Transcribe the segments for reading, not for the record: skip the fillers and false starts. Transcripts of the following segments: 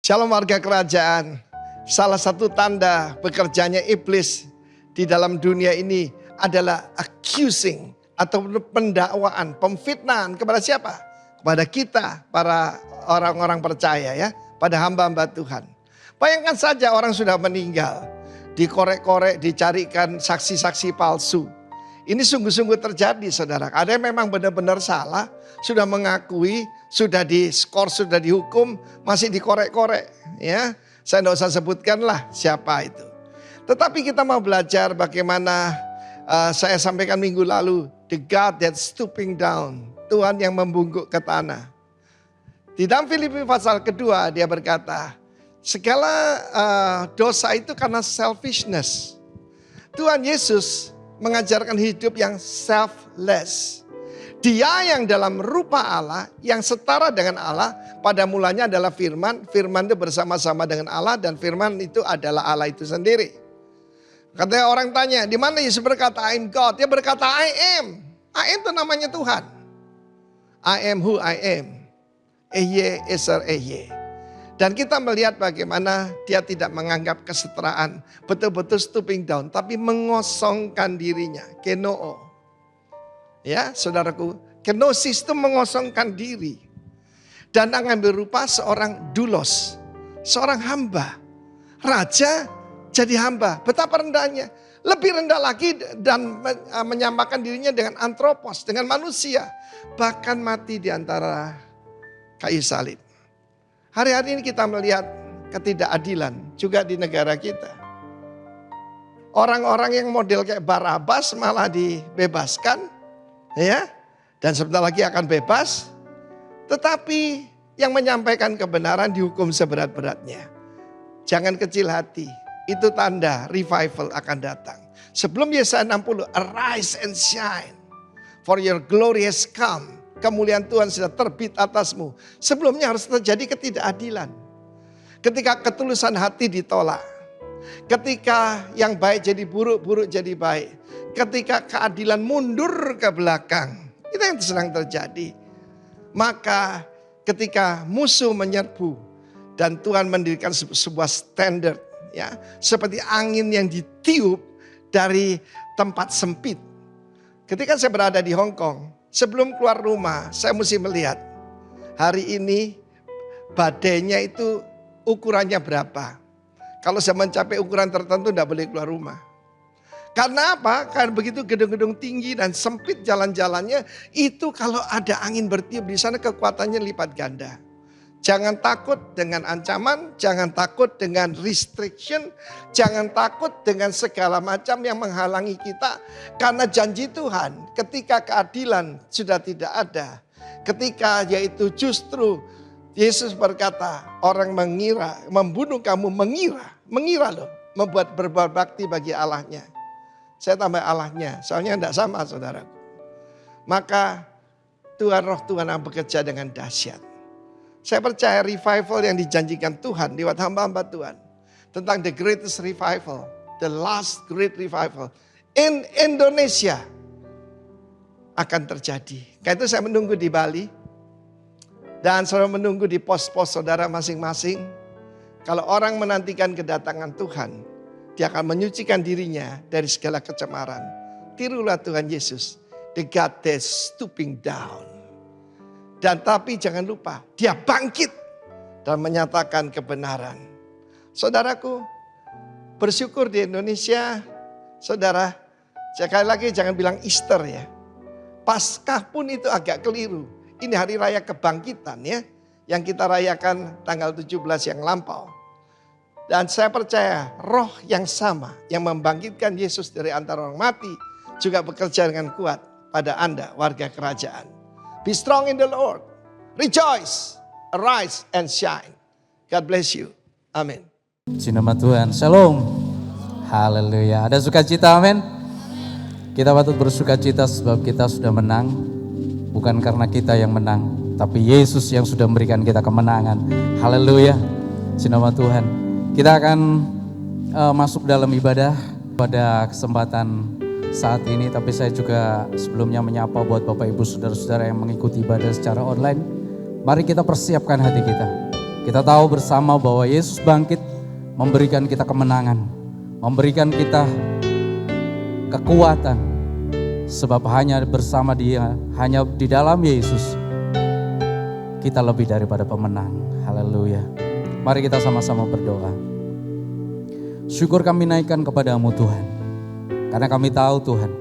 Shalom warga kerajaan. Salah satu tanda bekerjanya iblis di dalam dunia ini adalah accusing atau pendakwaan, pemfitnahan kepada siapa? Kepada kita, para orang-orang percaya ya, pada hamba-hamba Tuhan. Bayangkan saja orang sudah meninggal, dikorek-korek, dicarikan saksi-saksi palsu. Ini sungguh-sungguh terjadi saudara. Ada yang memang benar-benar salah, sudah mengakui, sudah diskor, sudah dihukum, masih dikorek-korek ya. Saya tidak usah sebutkan lah siapa itu. Tetapi kita mau belajar bagaimana saya sampaikan minggu lalu. The God that stooping down. Tuhan yang membungkuk ke tanah. Di dalam Filipi pasal kedua dia berkata, segala dosa itu karena selfishness. Tuhan Yesus mengajarkan hidup yang selfless. Dia yang dalam rupa Allah, yang setara dengan Allah, pada mulanya adalah firman. Firman itu bersama-sama dengan Allah dan firman itu adalah Allah itu sendiri. Katanya orang tanya, di mana Yesus berkata I am God? Dia berkata I am. I am itu namanya Tuhan. I am who I am. Ehye eser ehye. Dan kita melihat bagaimana dia tidak menganggap kesetaraan. Betul-betul stooping down. Tapi mengosongkan dirinya. Kenoo. Ya saudaraku. Kenosis itu mengosongkan diri. Dan mengambil rupa seorang doulos. Seorang hamba. Raja jadi hamba. Betapa rendahnya. Lebih rendah lagi dan menyamakan dirinya dengan antropos. Dengan manusia. Bahkan mati di antara kayu salib. Hari-hari ini kita melihat ketidakadilan juga di negara kita. Orang-orang yang model kayak Barabas malah dibebaskan, ya, dan sebentar lagi akan bebas. Tetapi yang menyampaikan kebenaran dihukum seberat-beratnya. Jangan kecil hati, itu tanda revival akan datang. Sebelum Yesaya 60, arise and shine, for your glory has come. Kemuliaan Tuhan sudah terbit atasmu. Sebelumnya harus terjadi ketidakadilan. Ketika ketulusan hati ditolak. Ketika yang baik jadi buruk, buruk jadi baik. Ketika keadilan mundur ke belakang. Itu yang sedang terjadi. Maka ketika musuh menyerbu. Dan Tuhan mendirikan sebuah standar. Ya, seperti angin yang ditiup dari tempat sempit. Ketika saya berada di Hong Kong. Sebelum keluar rumah, saya mesti melihat hari ini badainya itu ukurannya berapa. Kalau saya mencapai ukuran tertentu tidak boleh keluar rumah. Karena apa? Karena begitu gedung-gedung tinggi dan sempit jalan-jalannya, itu kalau ada angin bertiup di sana kekuatannya lipat ganda. Jangan takut dengan ancaman, jangan takut dengan restriction, jangan takut dengan segala macam yang menghalangi kita. Karena janji Tuhan ketika keadilan sudah tidak ada. Ketika yaitu justru Yesus berkata orang mengira, membunuh kamu mengira loh. Membuat berbuat bakti bagi Allahnya. Saya tambah Allahnya, soalnya tidak sama saudara. Maka Tuhan roh Tuhan yang bekerja dengan dahsyat. Saya percaya revival yang dijanjikan Tuhan lewat hamba-hamba Tuhan. Tentang the greatest revival. The last great revival. In Indonesia. Akan terjadi. Karena itu saya menunggu di Bali. Dan saya menunggu di pos-pos saudara masing-masing. Kalau orang menantikan kedatangan Tuhan. Dia akan menyucikan dirinya dari segala kecemaran. Tirulah Tuhan Yesus. The God that stooping down. Dan tapi jangan lupa, dia bangkit dan menyatakan kebenaran. Saudaraku, bersyukur di Indonesia, saudara, sekali lagi jangan bilang Easter ya. Paskah pun itu agak keliru. Ini hari raya kebangkitan ya, yang kita rayakan tanggal 17 yang lampau. Dan saya percaya roh yang sama yang membangkitkan Yesus dari antara orang mati juga bekerja dengan kuat pada Anda warga kerajaan. Be strong in the Lord. Rejoice, arise and shine. God bless you. Amin. Puji nama Tuhan. Shalom. Haleluya. Ada sukacita, amin. Kita patut bersukacita sebab kita sudah menang. Bukan karena kita yang menang, tapi Yesus yang sudah memberikan kita kemenangan. Haleluya. Puji nama Tuhan. Kita akan masuk dalam ibadah pada kesempatan saat ini, tapi saya juga sebelumnya menyapa buat Bapak Ibu Saudara-saudara yang mengikuti ibadah secara online. Mari kita persiapkan hati kita. Kita tahu bersama bahwa Yesus bangkit memberikan kita kemenangan, memberikan kita kekuatan. Sebab hanya bersama Dia, hanya di dalam Yesus, kita lebih daripada pemenang. Haleluya. Mari kita sama-sama berdoa. Syukur kami naikkan kepadamu Tuhan. Karena kami tahu Tuhan,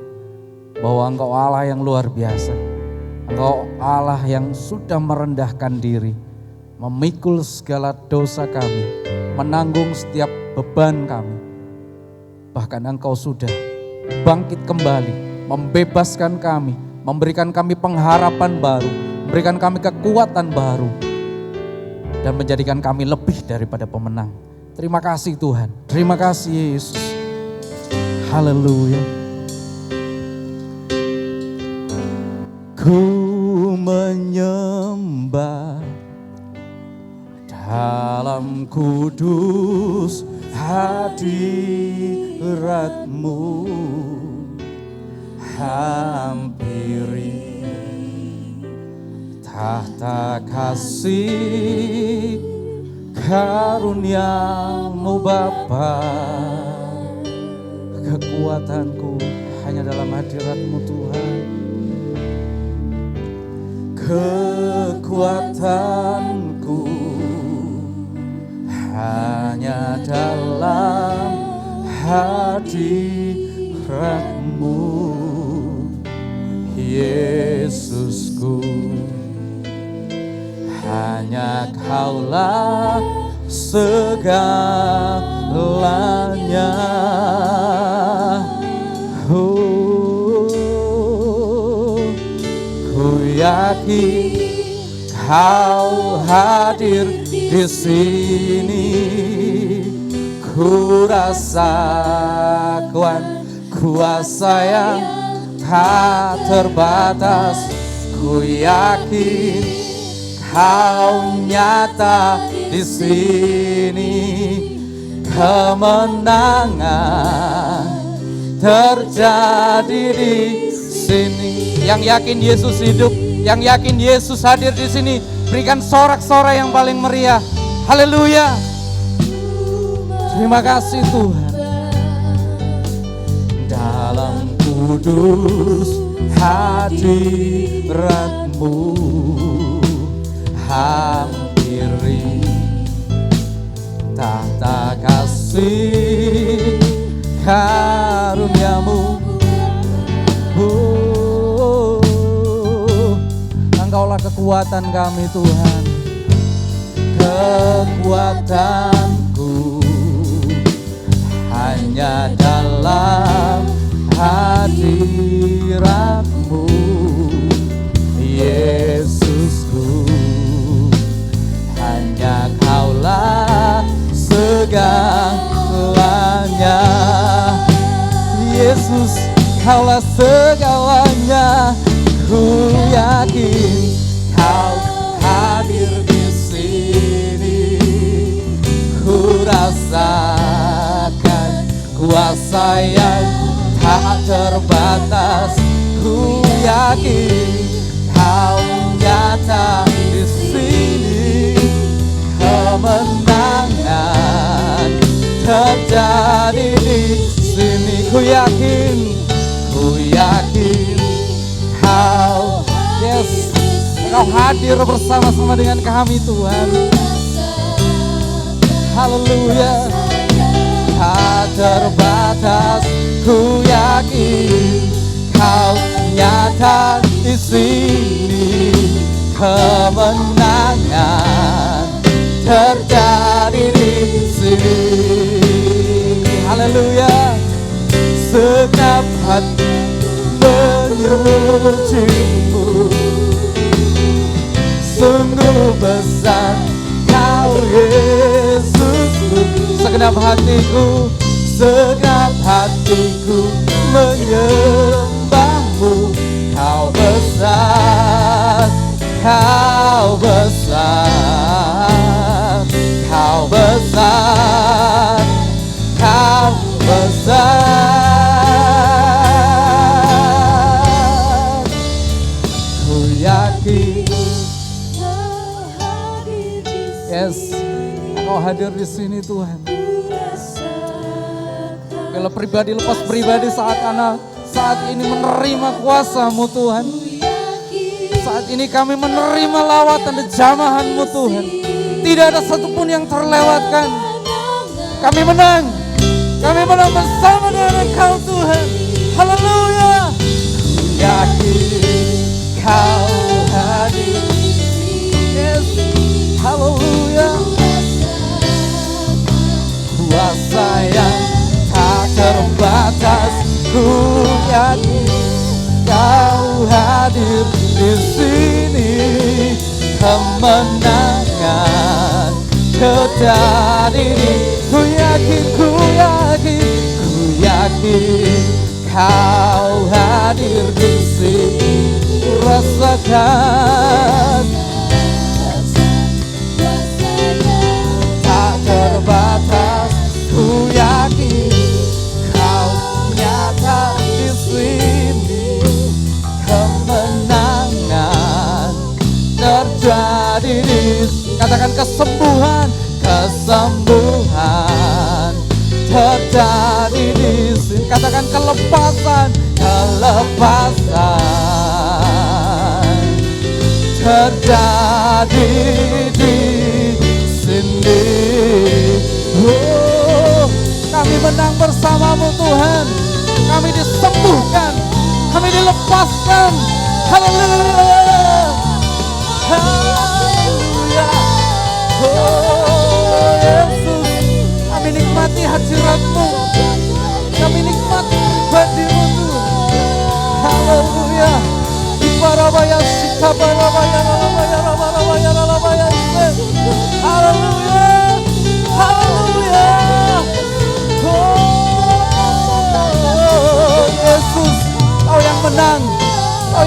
bahwa Engkau Allah yang luar biasa. Engkau Allah yang sudah merendahkan diri, memikul segala dosa kami, menanggung setiap beban kami. Bahkan Engkau sudah bangkit kembali, membebaskan kami, memberikan kami pengharapan baru, memberikan kami kekuatan baru, dan menjadikan kami lebih daripada pemenang. Terima kasih Tuhan, terima kasih Yesus. Haleluya. Ku menyembah dalam kudus hadirat-Mu, hampiri tahta kasih karunia-Mu Bapa. Kekuatanku hanya dalam hadirat-Mu Tuhan. Kekuatanku hanya dalam hadirat-Mu, Yesusku. Hanya Kaulah segalanya. Ku yakin Kau hadir di sini. Ku rasakan kuasa yang tak terbatas. Ku yakin Kau nyata di sini. Kemenangan terjadi di sini. Yang yakin Yesus hidup, yang yakin Yesus hadir di sini, berikan sorak-sorai yang paling meriah. Haleluya. Terima kasih Tuhan. Dalam kudus hadirat-Mu, hampiri tahta kasih karunia-Mu. Engkaulah kekuatan kami Tuhan. Kekuatanku hanya dalam hadirat-Mu, Yesusku. Hanya Kaulah segalanya, Yesus. Kaulah segalanya. Ku yakin Kau hadir di sini. Ku rasakan kuasa yang tak terbatas. Ku yakin Kau nyata di sini. Kemenangan terjadi di sini. Ku yakin Kau, yes, Kau hadir bersama-sama dengan kami Tuhan. Haleluya. Tak terbatas. Ku yakin Kau nyata di sini. Kemenangan terjadi di sini. Haleluya. Segenap hati memuji-Mu. Sungguh besar Kau Yesusku. Segenap hatiku menyembah-Mu. Kau besar, Kau besar, Kau besar, Kau besar. Ku yakin Yes, Engkau hadir di sini Tuhan. Bila pribadi lepas pribadi saat ini menerima kuasa-Mu Tuhan. Saat ini kami menerima lawatan dan jamahan-Mu Tuhan. Tidak ada satupun yang terlewatkan. Kami menang bersama dengan Engkau Tuhan. Haleluya. Yakin Kau hadir. Yes, haleluya. Kuasa yang tak terbatas, ku yakin Kau hadir di sini. Kemenangan terjadi. Ku yakin Kau hadir di sini. Ku rasakan tak terbatas. Ku yakin Kau nyata di sini. Kemenangan terjadi di sini. Katakan kesembuhan terjadi di sini. Katakan kelepasan terjadi di sini. Oh, kami menang bersama-Mu Tuhan. Kami disembuhkan, kami dilepaskan. Haleluya, haleluya. Oh Yesus, kami nikmati hadirat-Mu, kami nikmati pribadi-Mu Tuhan. Haleluya. Ibarabaya sikabarabaya rabaya rabaya rabaya. Haleluya, haleluya. Oh Yesus, Kau yang menang, Kau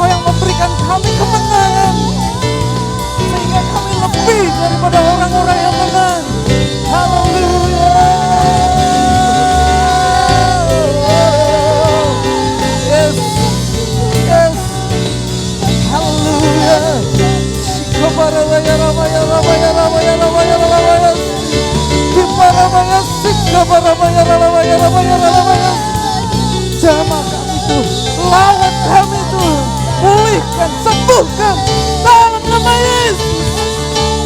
yang memberikan kami kemenangan, sehingga kami lebih daripada orang-orang yang menang. Haleluya. Yes, yes. Haleluya. Sikabarabaya rabaya rabaya rabaya rabaya rabaya. Kibarabaya sikabarabaya rabaya rabaya rabaya. Jamah kami Tuhan, lawan kami Tuhan, pulihkan, sembuhkan dalam nama Yesus.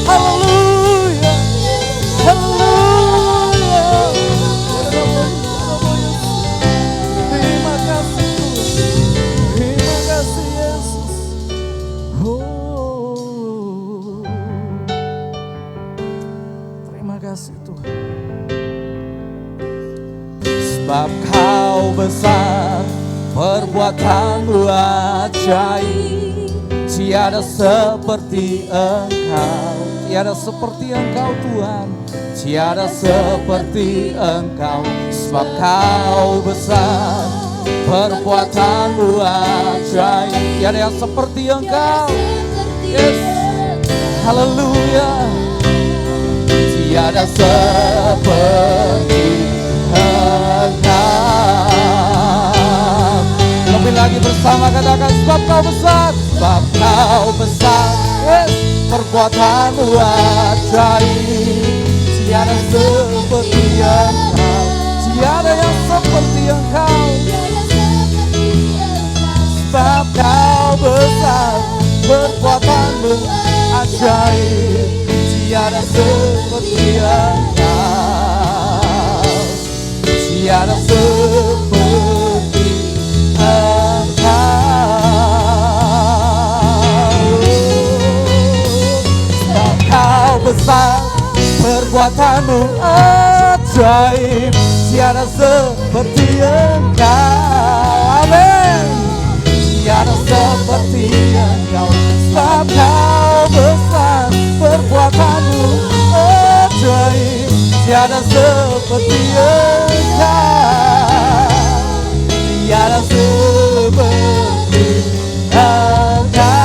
Haleluya, haleluya. Terima kasih Tuhan, terima kasih Yesus. Oh, terima kasih Tuhan. Sebab Kau besar, perbuatan-Mu ajaib. Tiada seperti Engkau, tiada seperti Engkau Tuhan. Tiada seperti Engkau. Sebab Kau besar, perbuatan-Mu ajaib. Tiada yang seperti Engkau. Yes, haleluya. Tiada seperti Engkau. Lebih lagi bersama katakan, sebab Kau besar, sebab Kau besar. Yes, perbuatan-Mu ajaib. Tiada seperti Engkau, tiada yang seperti Engkau. Sebab Kau besar, perbuatan-Mu ajaib. Tiada seperti Engkau, tiada seperti Engkau. Sebab Kau besar, perbuatan-Mu ajaib. Tiada seperti Engkau. Amin. Tiada seperti Engkau. Sebab Kau besar, perbuatan-Mu ajaib. Tiada seperti Engkau. Tiada seperti Engkau.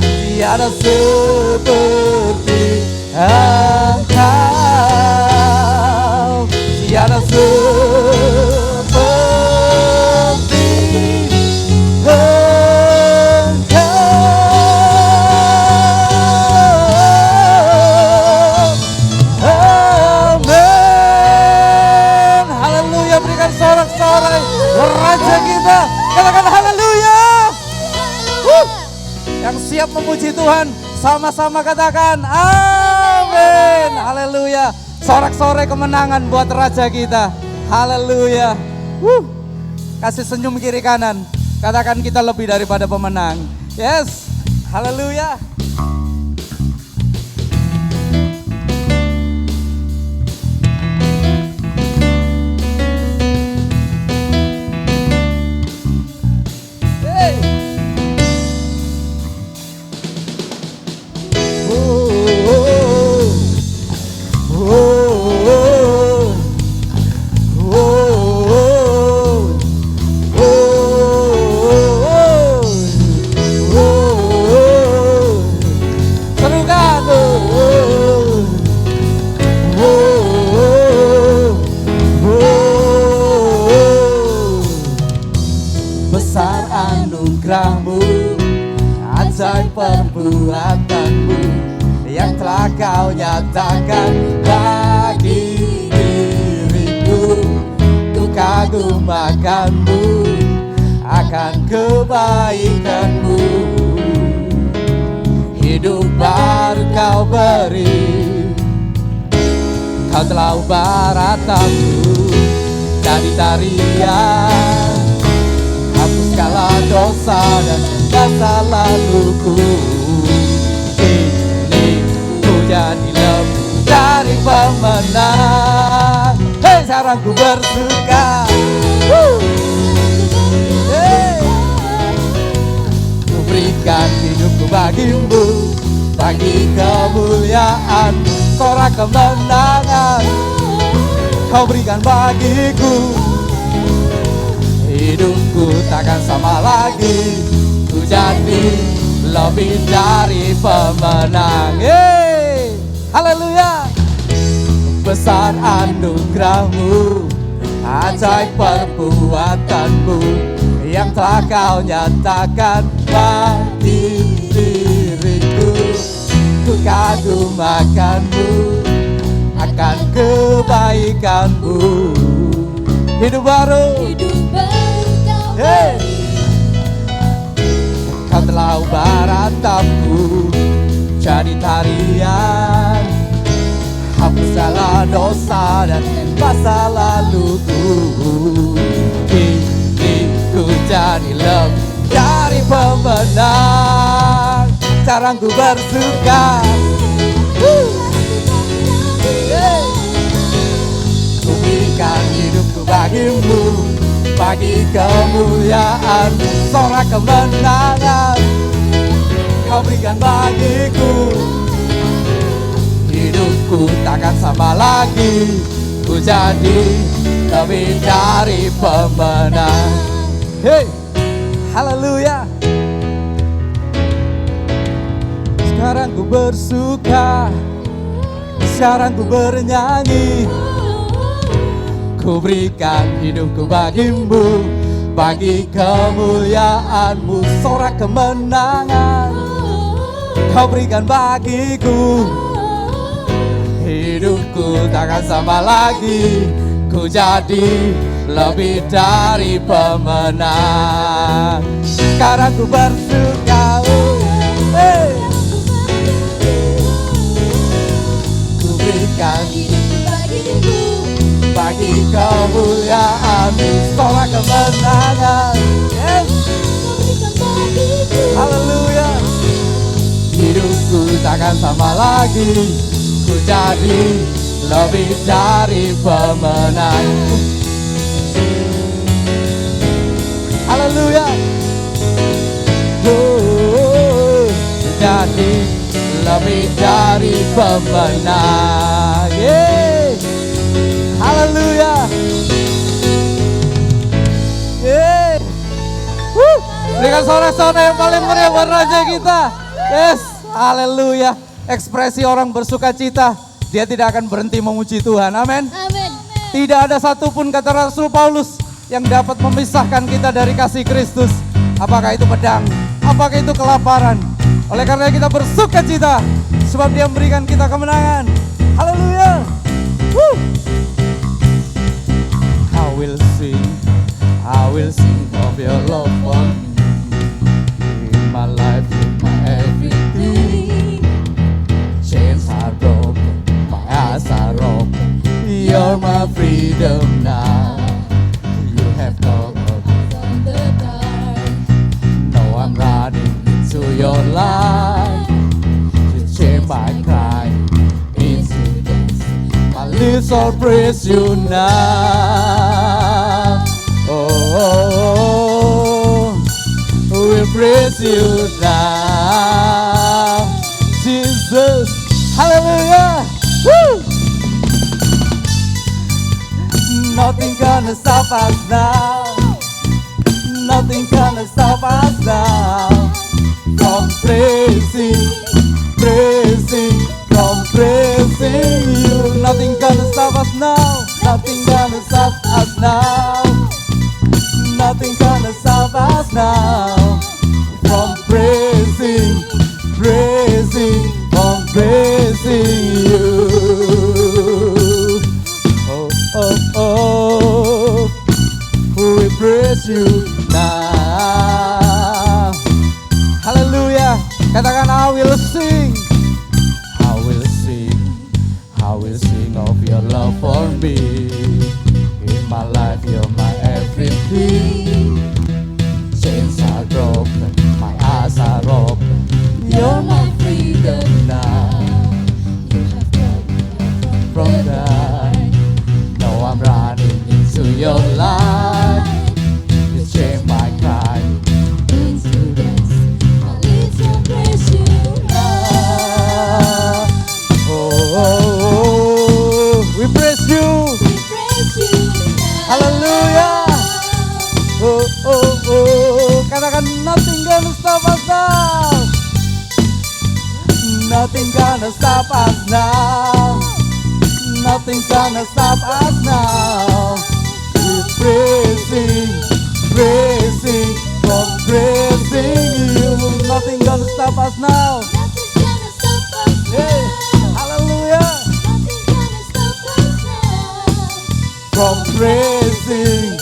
Tiada seperti Engkau. Tiada seperti Engkau. yang siap memuji Tuhan, sama-sama katakan amin. Haleluya. Sorak-sorai kemenangan buat Raja kita. Haleluya. Kasih senyum kiri kanan. Katakan kita lebih daripada pemenang. Yes. Haleluya. Besar anugerahmu, ajaib perbuatanmu, yang telah kau nyatakan bagi diriku. Ku kagum akanmu, akan kebaikanmu. Hidup baru kau beri, kau telah ubah rataku jadi tarian. Hapus segala dosa dan masa laluku. Kini ku jadi lebih dari pemenang. Hei, sekarang ku bersuka. Hey. Ku berikan hidupku bagimu, bagi kemuliaan, sorak kemenangan kau berikan bagiku. Hidupku takkan sama lagi, ku jadi lebih dari pemenang. Hey, haleluya. Besar anugerahmu, ajaib perbuatanmu, yang telah kau nyatakan bagi diriku. Ku kagum akanmu, akan kebaikanmu. Hidup baru, hey. Kau telah ubah ratapku jadi tarian. Hapus segala dosa dan masa laluku. Kini ku jadi lebih dari pemenang. Sekarang ku bersuka. Hey. Ku berikan hidupku bagimu, bagi kemuliaan, sorak kemenangan kau berikan bagiku. Hidupku takkan sama lagi, ku jadi lebih dari pemenang. Hey, haleluya. Sekarang ku bersuka, sekarang ku bernyanyi. Ku berikan hidupku bagimu, bagi kemuliaanmu, sorak kemenangan kau berikan bagiku. Hidupku takkan sama lagi, ku jadi lebih dari pemenang. Sekarang ku bersuka, hey. Ku berikan bagi kemuliaan, sorak kemenangan. Yes. Haleluya. Hidupku takkan sama lagi, ku jadi lebih dari pemenang. Haleluya. Jadi lebih dari pemenang. Yeah. Haleluya. Yeah. Berikan sorak-sorai yang paling meriah buat Raja kita. Yes. Haleluya. Ekspresi orang bersuka cita, dia tidak akan berhenti memuji Tuhan. Amin. Amin. Tidak ada satupun, kata Rasul Paulus, yang dapat memisahkan kita dari kasih Kristus. Apakah itu pedang, apakah itu kelaparan. Oleh karena kita bersuka cita, sebab dia memberikan kita kemenangan. Haleluya. I will sing of your love for me. In my life, in my You're my freedom now. You have called me from the dark. now I'm running into your light. You change my cry into dance. My lips all praise you now. Oh, we praise you now, Jesus. Hallelujah. Woo! Nothing gonna stop us now. Nothing gonna stop us now from praising, from praising you. Nothing gonna stop us now. Nothing gonna stop us now. Nothing gonna stop us now from praising, from praising you. Oh, oh, oh, we praise you now. Hallelujah. Katakan, I will sing. I will sing. I will sing of your love for me. In my life, you're my everything. Chains are broken, my eyes are open. You're my freedom now. You have brought me From dark, now I'm running into your light. You change my cry into dance. My lips will praise you now. Oh, oh, oh, we praise you. We praise you now. Hallelujah. Oh, oh, oh, katakan nothing gonna stop us now. Nothing gonna stop us now. Nothing's gonna stop us now. We're praising, from praising you. Nothing gonna stop us now. Nothing's gonna stop us Hey, now. hallelujah. Nothing's gonna stop us now. From praising,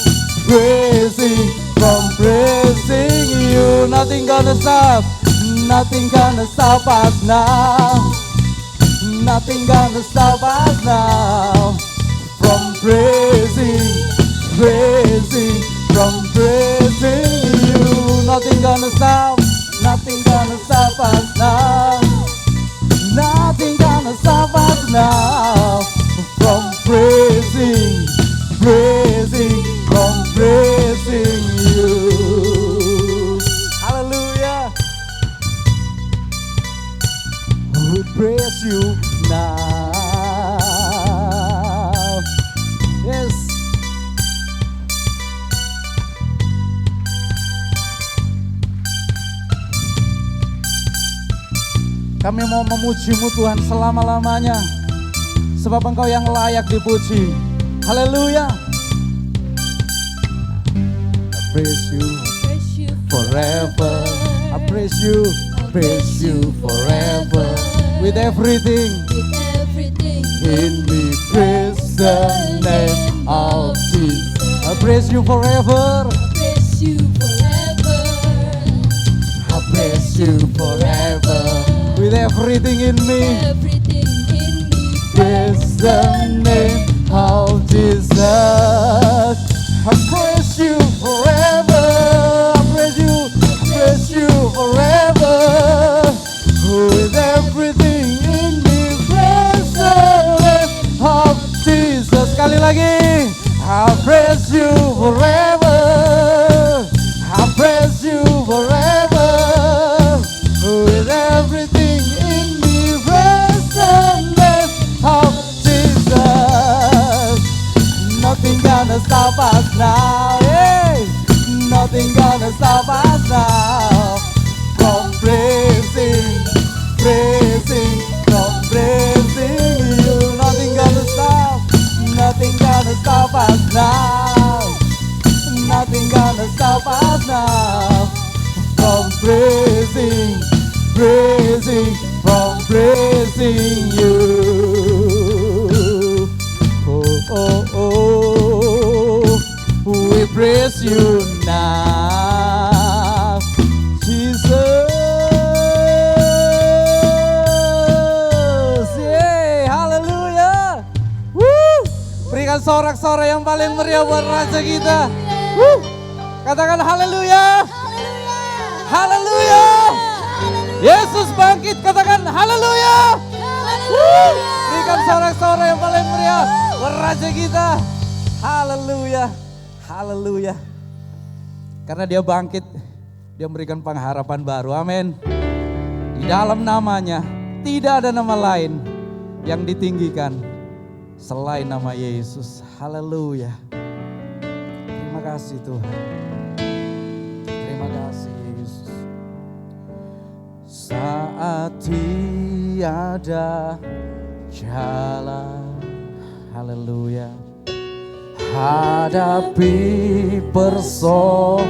from praising you. Nothing gonna stop us now. Nothing gonna stop us now. From praising, from praising you. Nothing gonna stop us now. Nothing gonna stop us now. From praising, from praising you. Hallelujah. We praise you now. Yes. Kami mau memuji-Mu Tuhan selama-lamanya, sebab Engkau yang layak dipuji. Haleluya. I praise you Praise you forever. I praise you forever. With everything with everything. in me, praise the name of Jesus. I praise you forever. Praise you forever. I praise you forever. With everything in me, Everything in me. praise the name of Jesus. I praise you forever. I praise you forever. With everything in me, praise the name of Jesus. Sekali lagi, I praise you forever. I praise you forever. With everything in me, praise the name of Jesus. Nothing gonna stop us now. Hey! Nothing gonna stop us now. From praising, from praising you. Nothing gonna stop us now. Nothing gonna stop us now. From praising, from praising you. Oh, oh, oh, we praise you now, Jesus. Yay, hallelujah. Woo! sorak-sorai yang paling meriah buat Raja kita. Wuh. Katakan haleluya. Haleluya. Yesus bangkit, katakan haleluya. Wuh. Berikan sorak-sorai yang paling meriah buat Raja kita. Haleluya. Haleluya. Karena dia bangkit, dia memberikan pengharapan baru. Amin. Di dalam namanya tidak ada nama lain yang ditinggikan selain nama Yesus. Haleluya. Terima kasih Tuhan. Terima kasih Yesus. Saat tiada jalan, haleluya, hadapi persoalan,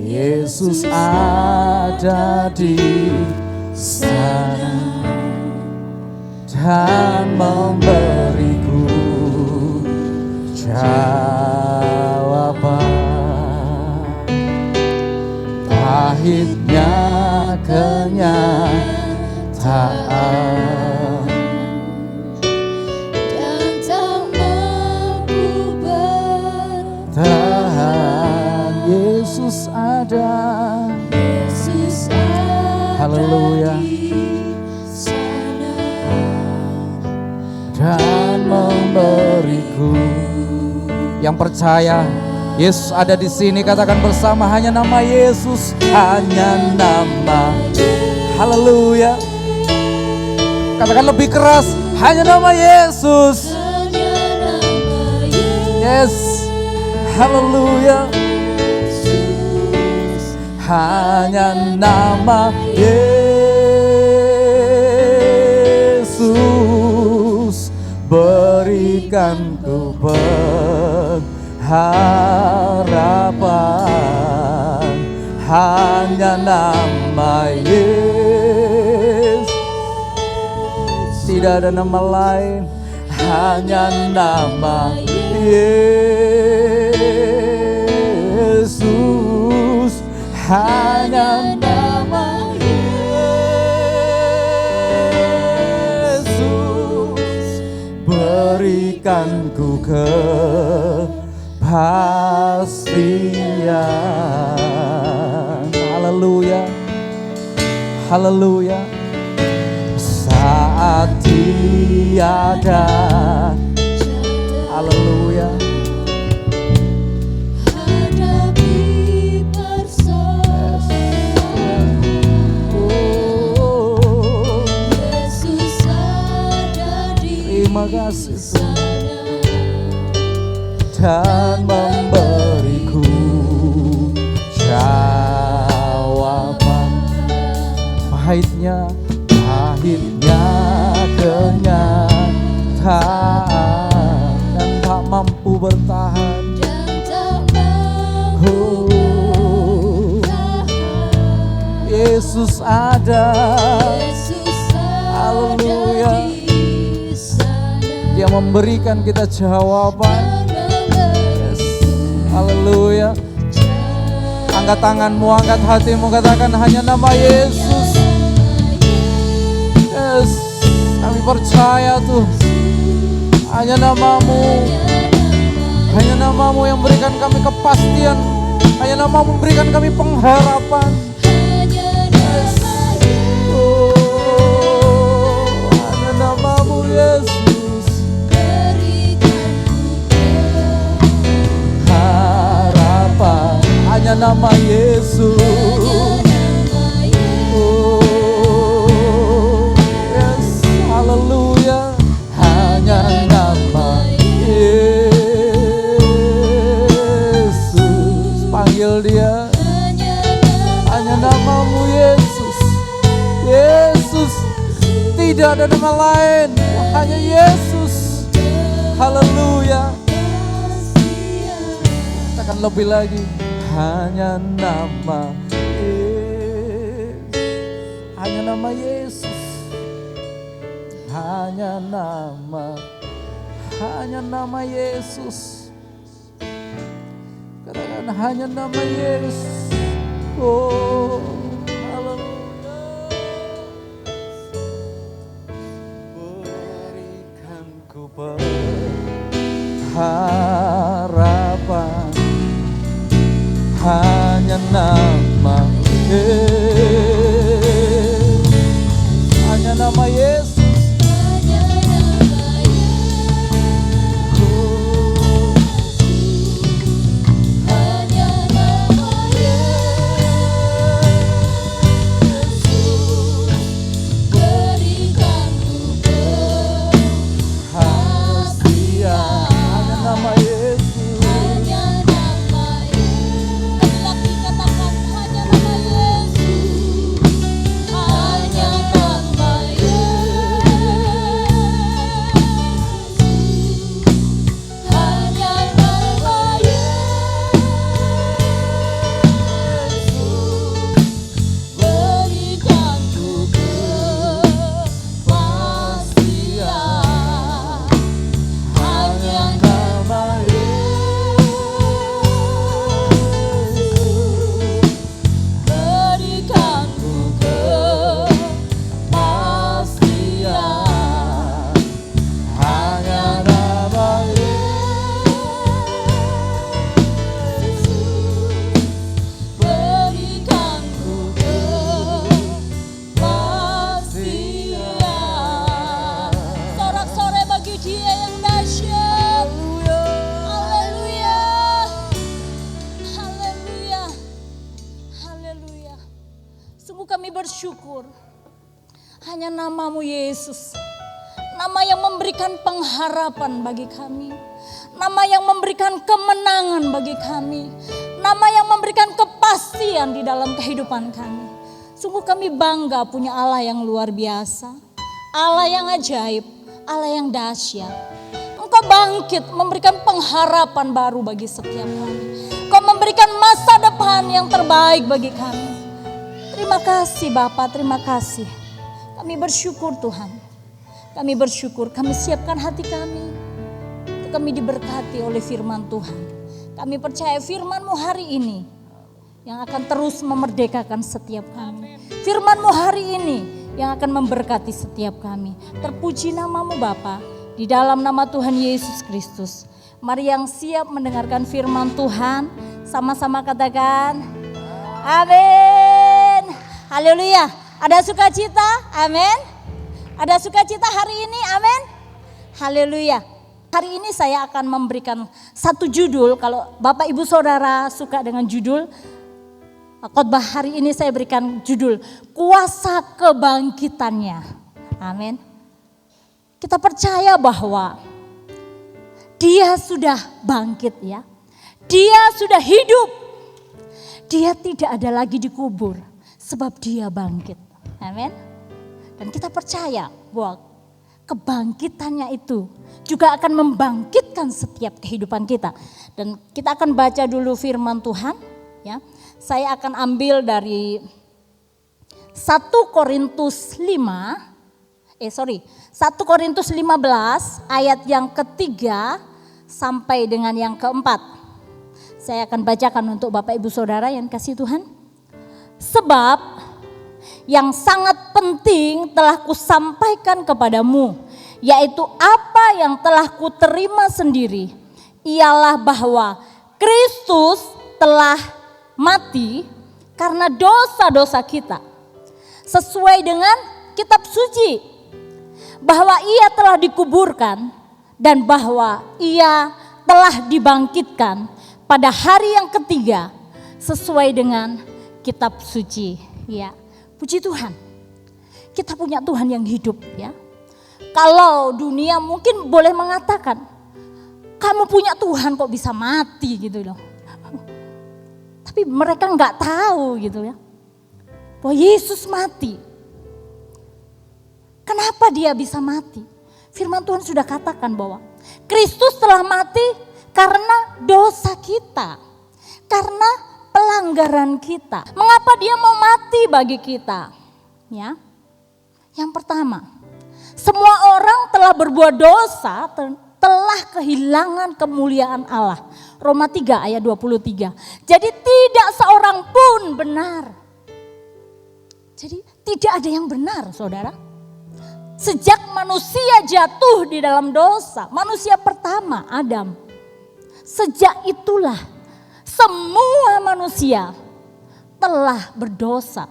Yesus ada di sana dan memberiku jawaban. Pahitnya kenyataan Dan tak mampu bertahan, Yesus ada. Yesus ada Haleluya. di sana. Dan memberiku. Yang percaya Yesus ada di sini, katakan bersama, hanya nama Yesus, hanya nama. Haleluya. Katakan lebih keras, hanya nama Yesus. Hanya nama Yes. Haleluya. Yesus. Hanya nama Yesus berikan ku pengharapan. Hanya nama Yesus, tidak ada nama lain. Hanya nama Yesus, hanya nama Yesus berikan ku kepastian. Haleluya, haleluya. Saat tiada, haleluya, Hadapi persoalan, oh, Yesus ada di terima kasih sana. dan memberiku jawaban. Pahitnya kenyataan dan tak mampu bertahan. Dan tak mampu Oh, Yesus ada. Yesus Haleluya. ada di sana. Dia memberikan kita jawaban. Yes. Haleluya. Angkat tanganmu, angkat hatimu, katakan hanya nama Yesus. Yes, kami percaya Tuhan. Hanya namamu, hanya namamu yang berikan kami kepastian. Hanya namamu memberikan kami pengharapan. Yes. Oh, hanya namamu Yesus. Harapan, hanya nama Yesus. Oh, yes, haleluya. Hanya nama Yesus. Panggil dia. Hanya namamu Yesus. Yesus. Tidak ada nama lain. Hanya Yesus. Haleluya. Katakan lebih lagi. Hanya nama Yesus. Hanya nama Yesus. Hanya nama Yesus. Katakan hanya nama Yesus. Oh, haleluya. Oh, bersyukur. Hanya nama-Mu Yesus. Nama yang memberikan pengharapan bagi kami. Nama yang memberikan kemenangan bagi kami. Nama yang memberikan kepastian di dalam kehidupan kami. Sungguh kami bangga punya Allah yang luar biasa. Allah yang ajaib. Allah yang dahsyat. Engkau bangkit memberikan pengharapan baru bagi setiap kami. Engkau memberikan masa depan yang terbaik bagi kami. Terima kasih Bapa, terima kasih. Kami bersyukur Tuhan. Kami bersyukur, kami siapkan hati kami. Untuk kami diberkati oleh firman Tuhan. Kami percaya firman-Mu hari ini yang akan terus memerdekakan setiap kami. Firman-Mu hari ini yang akan memberkati setiap kami. Terpuji nama-Mu Bapa, di dalam nama Tuhan Yesus Kristus. Mari yang siap mendengarkan firman Tuhan, sama-sama katakan, amin. Haleluya. Ada sukacita? Amin. Ada sukacita hari ini? Amin. Haleluya. Hari ini saya akan memberikan satu judul. Kalau Bapak Ibu Saudara suka dengan judul, khotbah hari ini saya berikan judul Kuasa Kebangkitannya. Amin. Kita percaya bahwa Dia sudah bangkit ya. Dia sudah hidup. Dia tidak ada lagi dikubur sebab Dia bangkit. Amin. Dan kita percaya bahwa kebangkitannya itu juga akan membangkitkan setiap kehidupan kita. Dan kita akan baca dulu firman Tuhan ya. Saya akan ambil dari 1 Korintus 15 ayat yang ketiga sampai dengan yang keempat. Saya akan bacakan untuk Bapak Ibu Saudara yang kasih Tuhan. Sebab yang sangat penting telah kusampaikan kepadamu, yaitu apa yang telah kuterima sendiri, ialah bahwa Kristus telah mati karena dosa-dosa kita, sesuai dengan kitab suci, bahwa Ia telah dikuburkan dan bahwa Ia telah dibangkitkan pada hari yang ketiga, sesuai dengan kitab suci. Ya. Puji Tuhan, kita punya Tuhan yang hidup ya. Kalau dunia mungkin boleh mengatakan, kamu punya Tuhan kok bisa mati gitu loh. Tapi mereka nggak tahu gitu ya, bahwa Yesus mati. Kenapa Dia bisa mati? Firman Tuhan sudah katakan bahwa Kristus telah mati karena dosa kita, karena pelanggaran kita. Mengapa Dia mau mati bagi kita? Ya. Yang pertama, semua orang telah berbuat dosa, telah kehilangan kemuliaan Allah. Roma 3 ayat 23. Jadi tidak seorang pun benar. Jadi tidak ada yang benar, Saudara. Sejak manusia jatuh di dalam dosa, manusia pertama Adam. Sejak itulah semua manusia telah berdosa,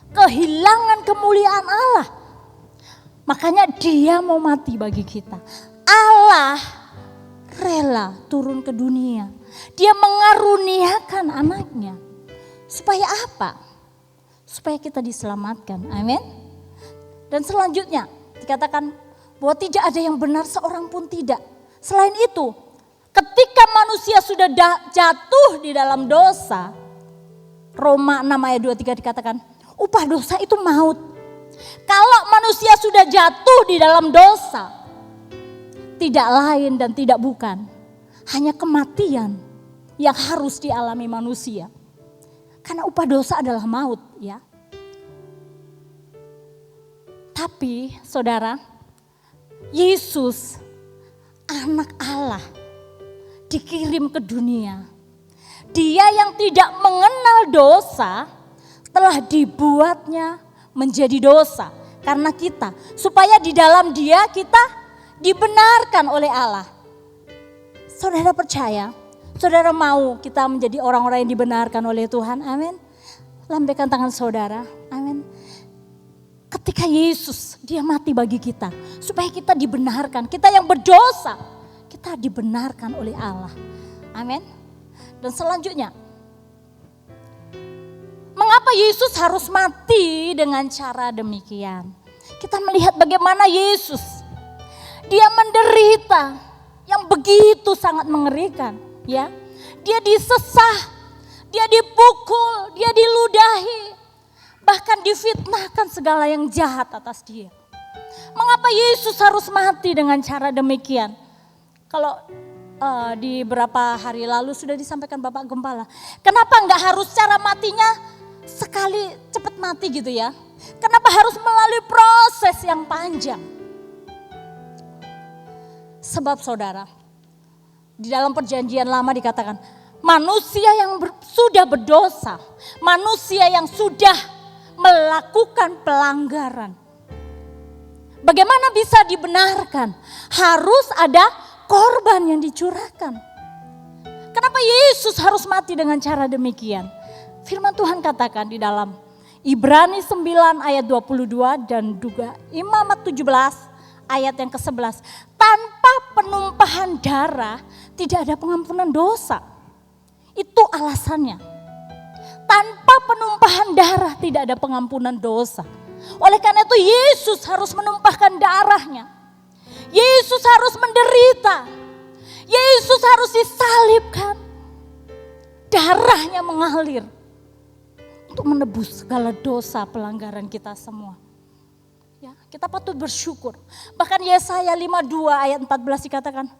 kehilangan kemuliaan Allah. Makanya Dia mau mati bagi kita. Allah rela turun ke dunia. Dia mengaruniakan anaknya. Supaya apa? Supaya kita diselamatkan. Amin. Dan selanjutnya dikatakan bahwa tidak ada yang benar, seorang pun tidak. Selain itu, ketika manusia sudah jatuh di dalam dosa, Roma 6 ayat 23 dikatakan, upah dosa itu maut. Kalau manusia sudah jatuh di dalam dosa, tidak lain dan tidak bukan, hanya kematian yang harus dialami manusia. Karena upah dosa adalah maut ya. Tapi saudara, Yesus anak Allah dikirim ke dunia. Dia yang tidak mengenal dosa telah dibuatnya menjadi dosa karena kita. Supaya di dalam Dia kita dibenarkan oleh Allah. Saudara percaya? Saudara mau kita menjadi orang-orang yang dibenarkan oleh Tuhan? Amin. Lambaikan tangan saudara. Amin. Ketika Yesus Dia mati bagi kita. Supaya kita dibenarkan. Kita yang berdosa. Kita dibenarkan oleh Allah. Amin. Dan selanjutnya, mengapa Mengapa Yesus harus mati dengan cara demikian? Kita melihat bagaimana Yesus, dia menderita yang begitu sangat mengerikan, ya. Dia disesah, dia dipukul, dia diludahi, bahkan difitnahkan segala yang jahat atas dia. Mengapa Yesus harus mati dengan cara demikian? Kalau di beberapa hari lalu sudah disampaikan Bapak Gembala, kenapa enggak harus cara matinya sekali cepat mati gitu ya? Kenapa harus melalui proses yang panjang? Sebab saudara, di dalam perjanjian lama dikatakan, manusia yang sudah berdosa, manusia yang sudah melakukan pelanggaran, bagaimana bisa dibenarkan? Harus ada korban yang dicurahkan. Kenapa Yesus harus mati dengan cara demikian? Firman Tuhan katakan di dalam Ibrani 9 ayat 22 dan juga Imamat 17 ayat yang ke-11. Tanpa penumpahan darah tidak ada pengampunan dosa. Itu alasannya. Tanpa penumpahan darah tidak ada pengampunan dosa. Oleh karena itu Yesus harus menumpahkan darahnya. Yesus harus menderita. Yesus harus disalibkan. Darahnya mengalir untuk menebus segala dosa pelanggaran kita semua. Ya, kita patut bersyukur. Bahkan Yesaya 52 ayat 14 dikatakan,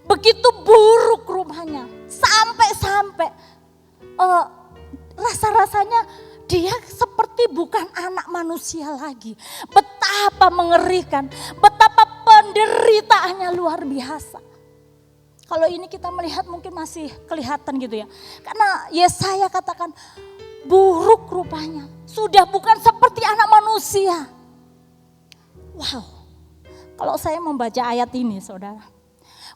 begitu buruk rumahnya, sampai-sampai rasa-rasanya dia seperti bukan anak manusia lagi. Betapa mengerikan, betapa penderitaannya luar biasa. Kalau ini kita melihat mungkin masih kelihatan gitu ya. Karena Yesaya katakan buruk rupanya, sudah bukan seperti anak manusia. Wow, kalau saya membaca ayat ini saudara,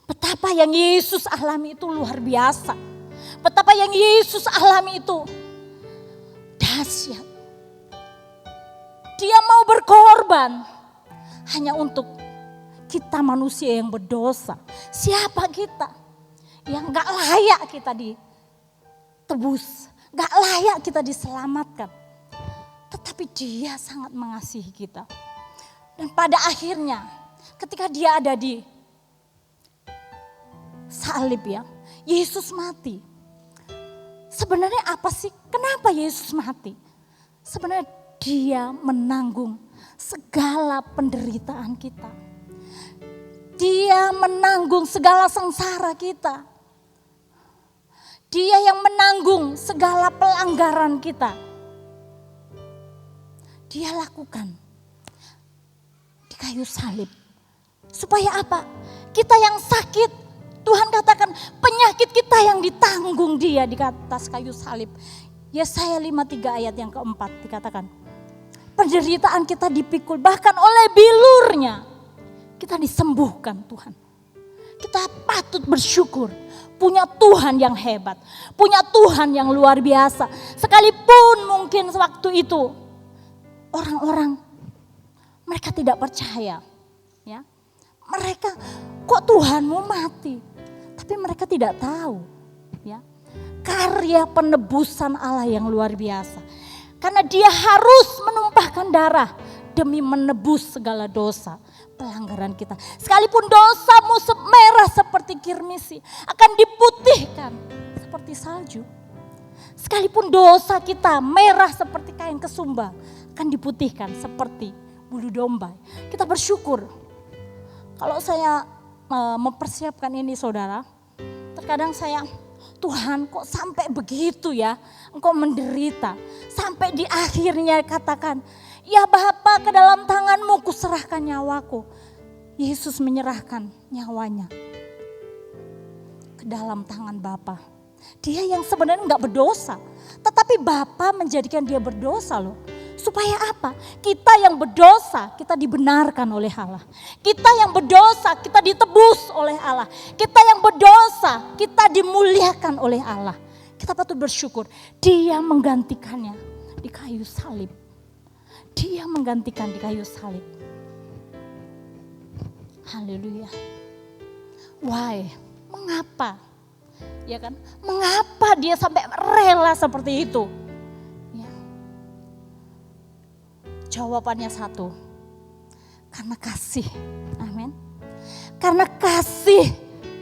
betapa yang Yesus alami itu luar biasa. Betapa yang Yesus alami itu dahsyat. Dia mau berkorban hanya untuk kita manusia yang berdosa. Siapa kita? Yang gak layak kita ditebus, gak layak kita diselamatkan. Tetapi dia sangat mengasihi kita. Dan pada akhirnya ketika dia ada di salib ya, Yesus mati. Sebenarnya apa sih? Kenapa Yesus mati? Sebenarnya dia menanggung segala penderitaan kita. Dia menanggung segala sengsara kita. Dia yang menanggung segala pelanggaran kita. Dia lakukan di kayu salib. Supaya apa? Kita yang sakit, Tuhan katakan penyakit kita yang ditanggung dia di atas kayu salib. Yesaya 53 ayat yang keempat dikatakan, penderitaan kita dipikul, bahkan oleh bilurnya kita disembuhkan Tuhan. Kita patut bersyukur, punya Tuhan yang hebat, punya Tuhan yang luar biasa. Sekalipun mungkin waktu itu orang-orang mereka tidak percaya, ya. Mereka kok Tuhanmu mati? Tapi mereka tidak tahu, ya. Karya penebusan Allah yang luar biasa. Karena dia harus menumpahkan darah demi menebus segala dosa, pelanggaran kita. Sekalipun dosamu merah seperti kirmisi, akan diputihkan seperti salju. Sekalipun dosa kita merah seperti kain kesumba, akan diputihkan seperti bulu domba. Kita bersyukur. Kalau saya mempersiapkan ini saudara, terkadang saya, Tuhan kok sampai begitu ya, Engkau menderita. Sampai di akhirnya katakan, ya Bapa, ke dalam tangan-Mu kuserahkan nyawaku. Yesus menyerahkan nyawanya ke dalam tangan Bapa. Dia yang sebenarnya enggak berdosa, tetapi Bapa menjadikan dia berdosa loh. Supaya apa? Kita yang berdosa, kita dibenarkan oleh Allah. Kita yang berdosa, kita ditebus oleh Allah. Kita yang berdosa, kita dimuliakan oleh Allah. Kita patut bersyukur, dia menggantikannya di kayu salib. Dia menggantikan di kayu salib. Haleluya. Why? Mengapa? Ya kan? Mengapa dia sampai rela seperti itu? Ya. Jawabannya satu. Karena kasih. Amin. Karena kasih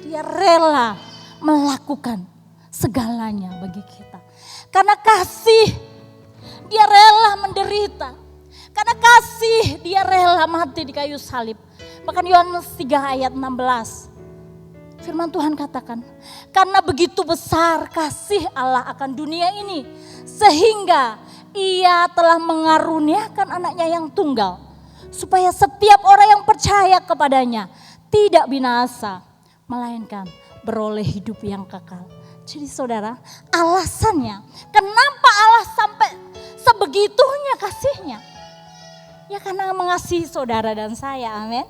dia rela melakukan segalanya bagi kita. Karena kasih dia rela menderita. Karena kasih dia rela mati di kayu salib. Bahkan Yohanes 3 ayat 16. Firman Tuhan katakan, karena begitu besar kasih Allah akan dunia ini, sehingga ia telah mengaruniakan anaknya yang tunggal, supaya setiap orang yang percaya kepadanya tidak binasa, melainkan beroleh hidup yang kekal. Jadi saudara, alasannya kenapa Allah sampai sebegitunya kasihnya? Ya karena mengasihi saudara dan saya, amin.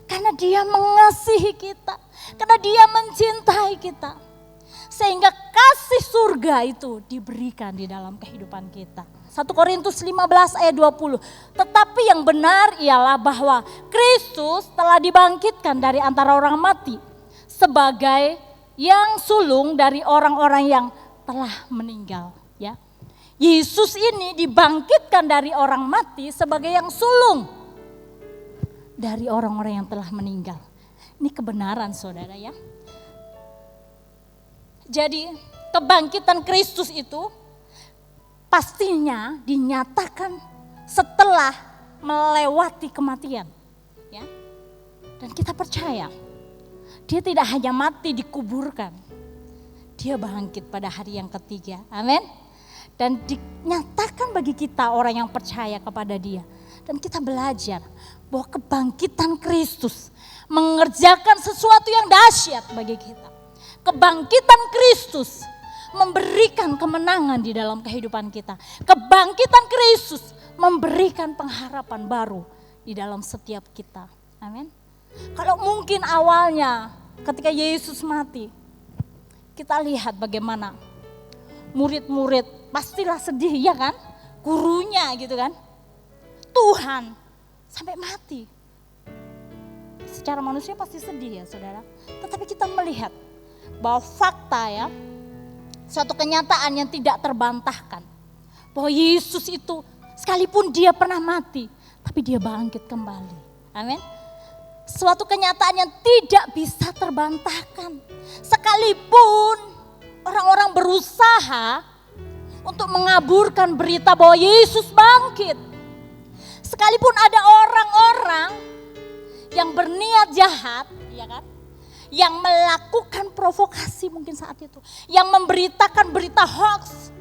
Karena dia mengasihi kita, karena dia mencintai kita. Sehingga kasih surga itu diberikan di dalam kehidupan kita. 1 Korintus 15 ayat 20. Tetapi yang benar ialah bahwa Kristus telah dibangkitkan dari antara orang mati sebagai yang sulung dari orang-orang yang telah meninggal. Ya, Yesus ini dibangkitkan dari orang mati sebagai yang sulung dari orang-orang yang telah meninggal. Ini kebenaran saudara ya. Jadi kebangkitan Kristus itu pastinya dinyatakan setelah melewati kematian. Ya. Dan kita percaya dia tidak hanya mati dikuburkan. Dia bangkit pada hari yang ketiga. Amin. Dan dinyatakan bagi kita orang yang percaya kepada dia. Dan kita belajar bahwa kebangkitan Kristus mengerjakan sesuatu yang dahsyat bagi kita. Kebangkitan Kristus memberikan kemenangan di dalam kehidupan kita. Kebangkitan Kristus memberikan pengharapan baru di dalam setiap kita. Amin. Kalau mungkin awalnya ketika Yesus mati, kita lihat bagaimana murid-murid pastilah sedih ya kan, gurunya gitu kan. Tuhan sampai mati. Secara manusia pasti sedih ya saudara. Tetapi kita melihat bahwa fakta ya, suatu kenyataan yang tidak terbantahkan. Bahwa Yesus itu sekalipun dia pernah mati, tapi dia bangkit kembali. Amin. Suatu kenyataan yang tidak bisa terbantahkan. Sekalipun orang-orang berusaha untuk mengaburkan berita bahwa Yesus bangkit. Sekalipun ada orang-orang yang berniat jahat, ya kan? Yang melakukan provokasi mungkin saat itu. Yang memberitakan berita hoax.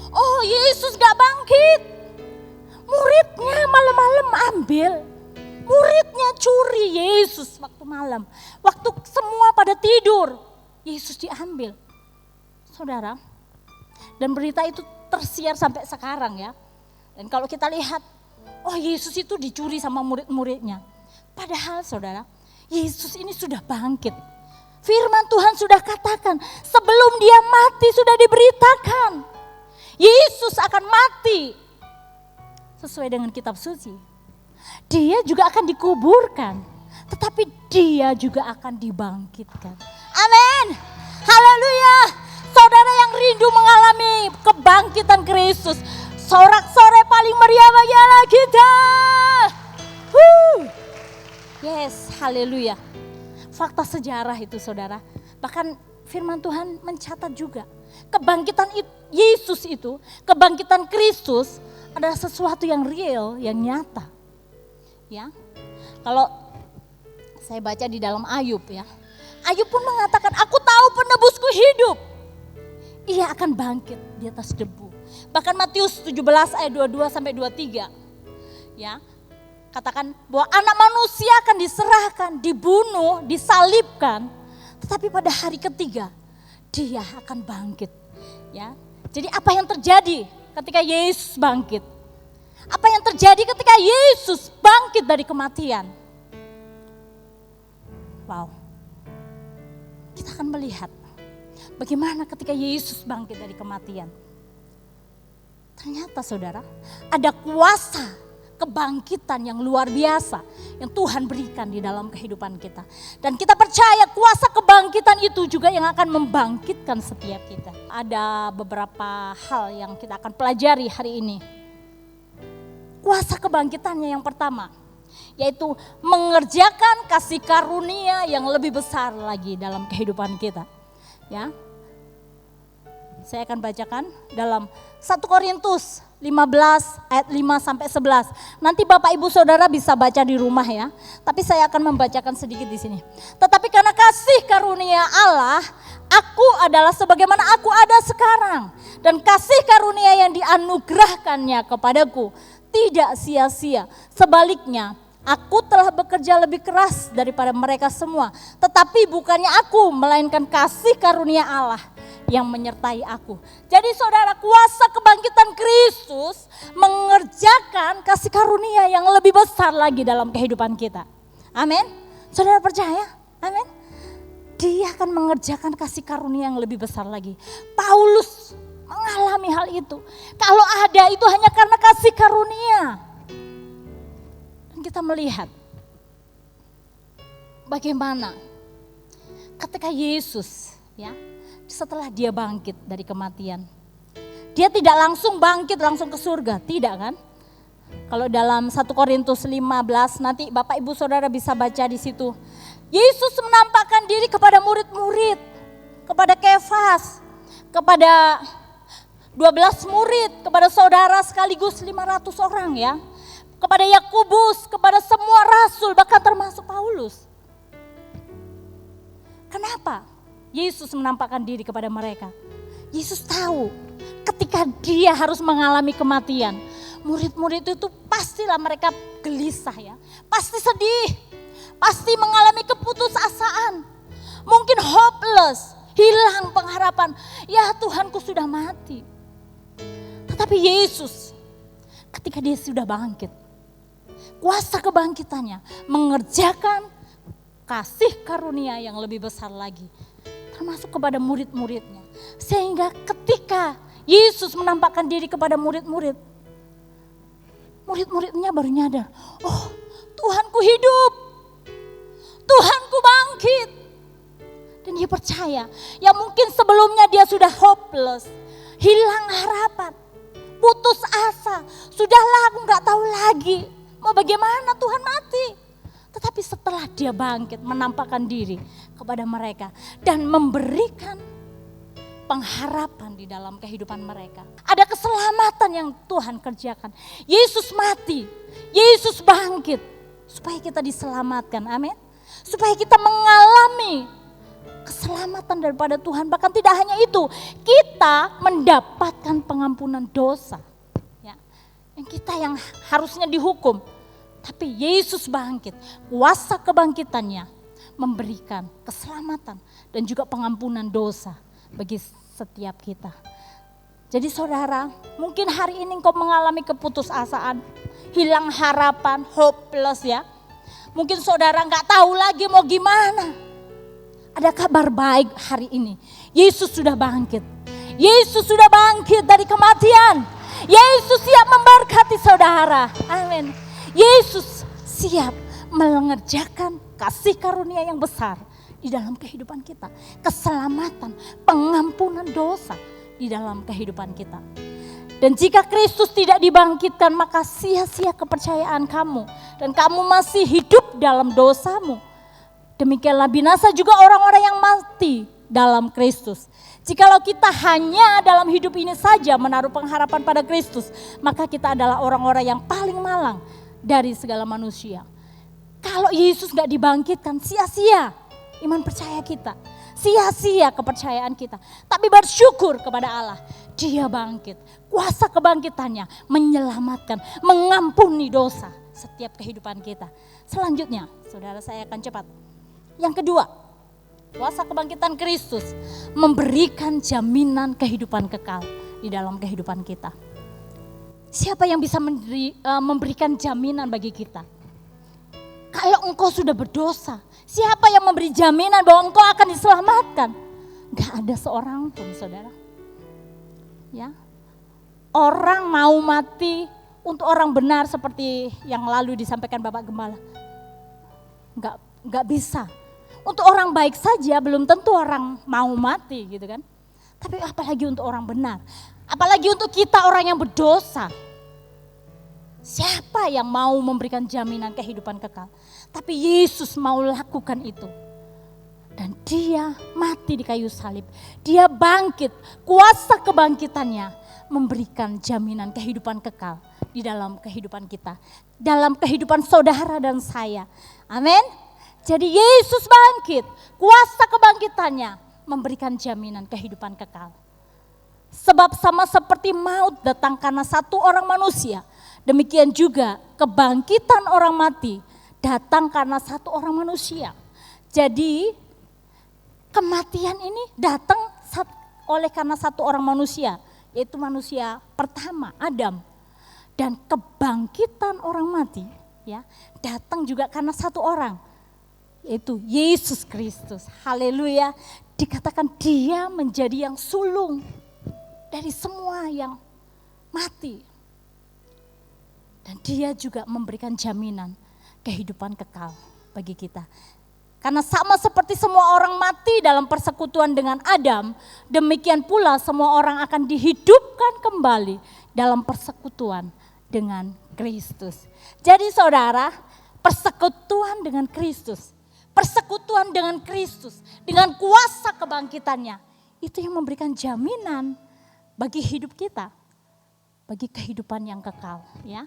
Oh Yesus gak bangkit. Muridnya malam-malam ambil. Muridnya curi Yesus waktu malam. Waktu semua pada tidur, Yesus diambil. Saudara, dan berita itu tersiar sampai sekarang ya. Dan kalau kita lihat, oh Yesus itu dicuri sama murid-muridnya. Padahal saudara, Yesus ini sudah bangkit. Firman Tuhan sudah katakan, sebelum dia mati sudah diberitakan. Yesus akan mati. Sesuai dengan kitab suci. Dia juga akan dikuburkan. Tetapi dia juga akan dibangkitkan. Amin. Haleluya. Saudara yang rindu mengalami kebangkitan Kristus. Sorak-sorai paling meriah bagi Allah kita. Yes, haleluya. Fakta sejarah itu saudara. Bahkan firman Tuhan mencatat juga. Kebangkitan Yesus itu, kebangkitan Kristus adalah sesuatu yang real, yang nyata. Ya, kalau saya baca di dalam Ayub ya. Ayub pun mengatakan, aku tahu penebusku hidup. Ia akan bangkit di atas debu. Bahkan Matius 17 ayat 22 sampai 23. Ya. Katakan bahwa anak manusia akan diserahkan, dibunuh, disalibkan. Tetapi pada hari ketiga dia akan bangkit. Ya. Jadi apa yang terjadi ketika Yesus bangkit? Apa yang terjadi ketika Yesus bangkit dari kematian? Wow. Kita akan melihat bagaimana ketika Yesus bangkit dari kematian. Ternyata saudara, ada kuasa kebangkitan yang luar biasa yang Tuhan berikan di dalam kehidupan kita. Dan kita percaya kuasa kebangkitan itu juga yang akan membangkitkan setiap kita. Ada beberapa hal yang kita akan pelajari hari ini. kuasa kebangkitannya yang pertama, yaitu mengerjakan kasih karunia yang lebih besar lagi dalam kehidupan kita. Ya, saya akan bacakan dalam 1 Korintus 15 ayat 5 sampai 11. Nanti Bapak Ibu Saudara bisa baca di rumah ya. Tapi saya akan membacakan sedikit di sini. Tetapi karena kasih karunia Allah, aku adalah sebagaimana aku ada sekarang. Dan kasih karunia yang dianugerahkannya kepadaku tidak sia-sia. Sebaliknya, aku telah bekerja lebih keras daripada mereka semua. Tetapi bukannya aku, melainkan kasih karunia Allah yang menyertai aku. Jadi saudara, kuasa kebangkitan Kristus mengerjakan kasih karunia yang lebih besar lagi dalam kehidupan kita. Amin. Saudara percaya? Amin. Dia akan mengerjakan kasih karunia yang lebih besar lagi. Paulus mengalami hal itu. Kalau ada itu hanya karena kasih karunia. Dan kita melihat bagaimana ketika Yesus ya, setelah dia bangkit dari kematian, dia tidak langsung bangkit langsung ke surga, tidak kan? Kalau dalam 1 Korintus 15 nanti Bapak Ibu Saudara bisa baca di situ. Yesus menampakkan diri kepada murid-murid, kepada Kefas, kepada 12 murid, kepada saudara sekaligus 500 orang ya. Kepada Yakobus, kepada semua rasul, bahkan termasuk Paulus. Kenapa Yesus menampakkan diri kepada mereka? Yesus tahu ketika dia harus mengalami kematian, murid-murid itu pastilah mereka gelisah ya. Pasti sedih, pasti mengalami keputusasaan. Mungkin hopeless, hilang pengharapan. Ya Tuhanku sudah mati. Tetapi Yesus ketika dia sudah bangkit, kuasa kebangkitannya mengerjakan kasih karunia yang lebih besar lagi. Termasuk kepada murid-muridnya. Sehingga ketika Yesus menampakkan diri kepada murid-murid, murid-muridnya baru nyadar, oh Tuhanku hidup, Tuhanku bangkit. Dan dia percaya, yang mungkin sebelumnya dia sudah hopeless, hilang harapan, putus asa, sudahlah aku gak tahu lagi mau bagaimana, Tuhan mati. Tetapi setelah dia bangkit menampakkan diri kepada mereka dan memberikan pengharapan di dalam kehidupan mereka. Ada keselamatan yang Tuhan kerjakan. Yesus mati, Yesus bangkit supaya kita diselamatkan, amin. Supaya kita mengalami keselamatan daripada Tuhan. Bahkan tidak hanya itu, kita mendapatkan pengampunan dosa. Ya, yang kita yang harusnya dihukum. Tapi Yesus bangkit, kuasa kebangkitannya memberikan keselamatan dan juga pengampunan dosa bagi setiap kita. Jadi saudara, mungkin hari ini engkau mengalami keputusasaan, hilang harapan, hopeless ya. Mungkin saudara nggak tahu lagi mau gimana. Ada kabar baik hari ini, Yesus sudah bangkit. Yesus sudah bangkit dari kematian. Yesus siap memberkati saudara, amin. Yesus siap mengerjakan kasih karunia yang besar di dalam kehidupan kita. Keselamatan, pengampunan dosa di dalam kehidupan kita. Dan jika Kristus tidak dibangkitkan, maka sia-sia kepercayaan kamu. Dan kamu masih hidup dalam dosamu. Demikianlah binasa juga orang-orang yang mati dalam Kristus. Jikalau kita hanya dalam hidup ini saja menaruh pengharapan pada Kristus, maka kita adalah orang-orang yang paling malang dari segala manusia. Kalau Yesus gak dibangkitkan, sia-sia iman percaya kita. Sia-sia kepercayaan kita. Tapi bersyukur kepada Allah, dia bangkit. Kuasa kebangkitannya menyelamatkan, mengampuni dosa setiap kehidupan kita. Selanjutnya, saudara saya akan cepat. Yang kedua, kuasa kebangkitan Kristus memberikan jaminan kehidupan kekal di dalam kehidupan kita. Siapa yang bisa memberikan jaminan bagi kita? Kalau engkau sudah berdosa, siapa yang memberi jaminan bahwa engkau akan diselamatkan? Gak ada seorang pun, saudara. Ya, orang mau mati untuk orang benar seperti yang lalu disampaikan Bapak Gembala. Gak bisa. Untuk orang baik saja belum tentu orang mau mati gitu kan. Tapi apalagi untuk orang benar. Apalagi untuk kita orang yang berdosa. Siapa yang mau memberikan jaminan kehidupan kekal? Tapi Yesus mau lakukan itu. Dan dia mati di kayu salib. Dia bangkit, kuasa kebangkitannya memberikan jaminan kehidupan kekal di dalam kehidupan kita. Dalam kehidupan saudara dan saya. Amin. Jadi Yesus bangkit, kuasa kebangkitannya memberikan jaminan kehidupan kekal. Sebab sama seperti maut datang karena satu orang manusia, demikian juga kebangkitan orang mati datang karena satu orang manusia. Jadi kematian ini datang oleh karena satu orang manusia, yaitu manusia pertama, Adam. Dan kebangkitan orang mati ya datang juga karena satu orang, yaitu Yesus Kristus. Haleluya. Dikatakan dia menjadi yang sulung dari semua yang mati. Dan dia juga memberikan jaminan kehidupan kekal bagi kita. Karena sama seperti semua orang mati dalam persekutuan dengan Adam, demikian pula semua orang akan dihidupkan kembali dalam persekutuan dengan Kristus. Jadi saudara, persekutuan dengan Kristus, persekutuan dengan Kristus, dengan kuasa kebangkitannya, itu yang memberikan jaminan bagi hidup kita, bagi kehidupan yang kekal, ya.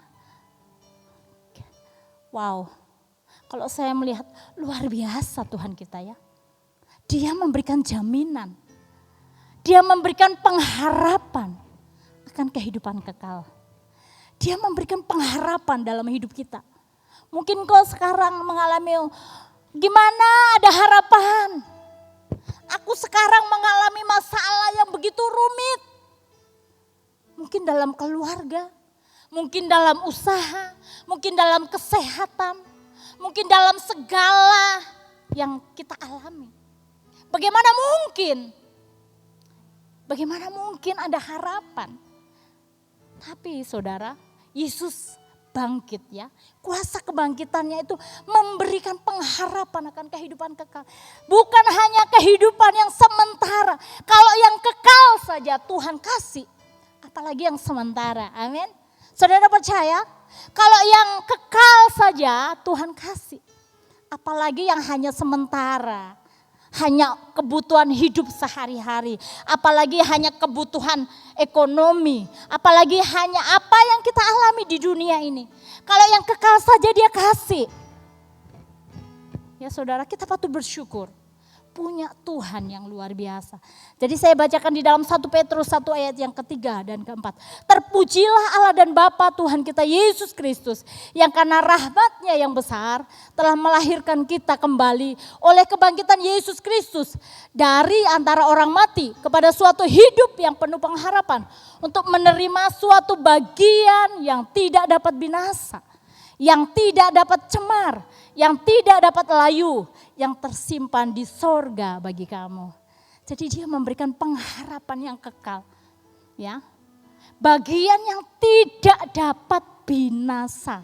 Wow, kalau saya melihat luar biasa Tuhan kita ya. Dia memberikan jaminan, dia memberikan pengharapan akan kehidupan kekal. Dia memberikan pengharapan dalam hidup kita. Mungkin kau sekarang mengalami, gimana ada harapan? Aku sekarang mengalami masalah yang begitu rumit. Mungkin dalam keluarga, mungkin dalam usaha, mungkin dalam kesehatan, mungkin dalam segala yang kita alami. Bagaimana mungkin? Bagaimana mungkin ada harapan? Tapi saudara, Yesus bangkit ya. Kuasa kebangkitannya itu memberikan pengharapan akan kehidupan kekal. Bukan hanya kehidupan yang sementara. Kalau yang kekal saja Tuhan kasih. Apalagi yang sementara. Amin. Saudara percaya? Kalau yang kekal saja Tuhan kasih. Apalagi yang hanya sementara. Hanya kebutuhan hidup sehari-hari. Apalagi hanya kebutuhan ekonomi. Apalagi hanya apa yang kita alami di dunia ini. Kalau yang kekal saja dia kasih. Ya saudara, kita patut bersyukur. Punya Tuhan yang luar biasa. Jadi saya bacakan di dalam 1 Petrus 1 ayat yang ketiga dan keempat. Terpujilah Allah dan Bapa Tuhan kita Yesus Kristus, yang karena rahmat-Nya yang besar telah melahirkan kita kembali oleh kebangkitan Yesus Kristus dari antara orang mati kepada suatu hidup yang penuh pengharapan, untuk menerima suatu bagian yang tidak dapat binasa, yang tidak dapat cemar, yang tidak dapat layu, yang tersimpan di sorga bagi kamu. Jadi dia memberikan pengharapan yang kekal. Ya, bagian yang tidak dapat binasa.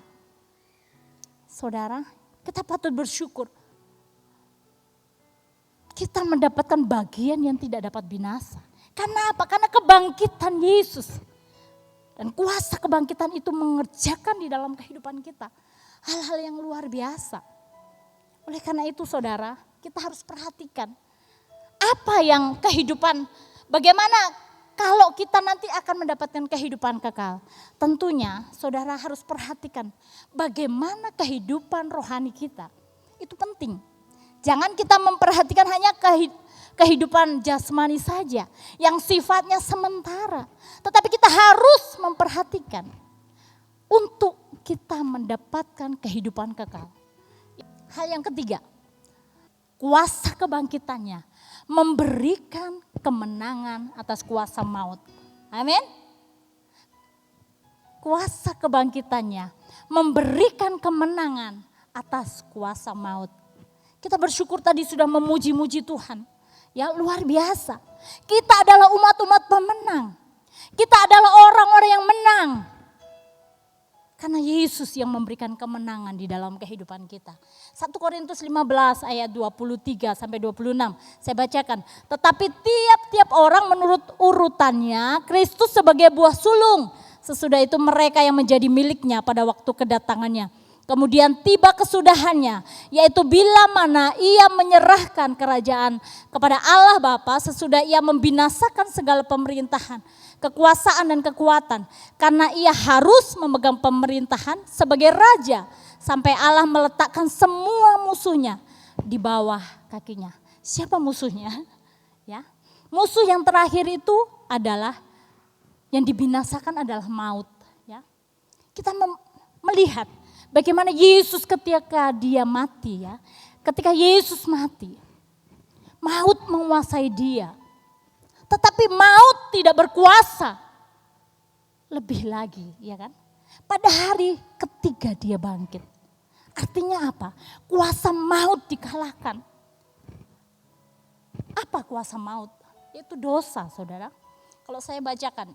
Saudara, kita patut bersyukur. Kita mendapatkan bagian yang tidak dapat binasa. Karena apa? Karena kebangkitan Yesus. Dan kuasa kebangkitan itu mengerjakan di dalam kehidupan kita hal-hal yang luar biasa. Oleh karena itu saudara, kita harus perhatikan apa yang kehidupan, bagaimana kalau kita nanti akan mendapatkan kehidupan kekal. Tentunya saudara harus perhatikan bagaimana kehidupan rohani kita. Itu penting. Jangan kita memperhatikan hanya kehidupan jasmani saja yang sifatnya sementara. Tetapi kita harus memperhatikan untuk kita mendapatkan kehidupan kekal. Hal yang ketiga, kuasa kebangkitannya memberikan kemenangan atas kuasa maut. Amin. Kuasa kebangkitannya memberikan kemenangan atas kuasa maut. Kita bersyukur tadi sudah memuji-muji Tuhan. Ya, luar biasa. Kita adalah umat-umat pemenang. Kita adalah orang-orang yang menang. Karena Yesus yang memberikan kemenangan di dalam kehidupan kita. 1 Korintus 15 ayat 23 sampai 26. Saya bacakan. Tetapi tiap-tiap orang menurut urutannya, Kristus sebagai buah sulung, Sesudah itu mereka yang menjadi miliknya pada waktu kedatangannya. Kemudian tiba kesudahannya, yaitu bila mana ia menyerahkan kerajaan kepada Allah Bapa sesudah ia membinasakan segala pemerintahan, kekuasaan dan kekuatan. Karena ia harus memegang pemerintahan sebagai raja sampai Allah meletakkan semua musuhnya di bawah kakinya. Siapa musuhnya? Ya, musuh yang terakhir itu adalah yang dibinasakan adalah maut. Ya, kita melihat bagaimana Yesus ketika dia mati ya. Ketika Yesus mati, maut menguasai dia. Tetapi maut tidak berkuasa. Lebih lagi, ya kan? Pada hari ketiga dia bangkit. Artinya apa? Kuasa maut dikalahkan. Apa kuasa maut? Itu dosa, saudara. Kalau saya bacakan,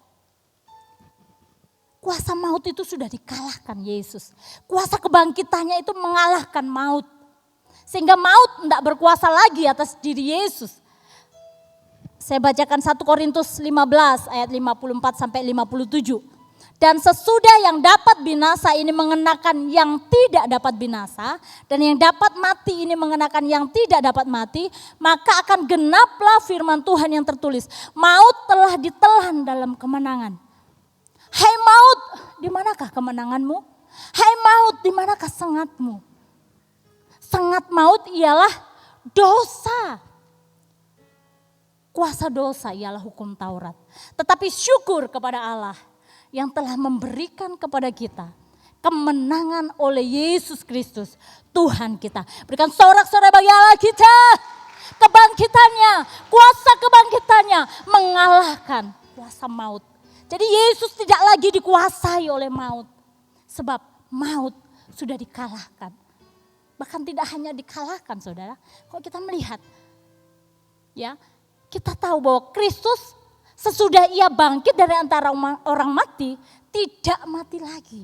kuasa maut itu sudah dikalahkan Yesus. Kuasa kebangkitannya itu mengalahkan maut. Sehingga maut tidak berkuasa lagi atas diri Yesus. Saya bacakan 1 Korintus 15 ayat 54 sampai 57. Dan sesudah yang dapat binasa ini mengenakan yang tidak dapat binasa, dan yang dapat mati ini mengenakan yang tidak dapat mati, maka akan genaplah firman Tuhan yang tertulis, maut telah ditelan dalam kemenangan. Hai maut, di manakah kemenanganmu? Hai maut, di manakah sengatmu? Sengat maut ialah dosa. Kuasa dosa ialah hukum Taurat. Tetapi syukur kepada Allah yang telah memberikan kepada kita kemenangan oleh Yesus Kristus, Tuhan kita. Berikan sorak-sorai bagi Allah kita. Kebangkitannya, kuasa kebangkitannya mengalahkan kuasa maut. Jadi Yesus tidak lagi dikuasai oleh maut. Sebab maut sudah dikalahkan. Bahkan tidak hanya dikalahkan, saudara. Kalau kita melihat, ya, kita tahu bahwa Kristus sesudah ia bangkit dari antara orang mati, tidak mati lagi.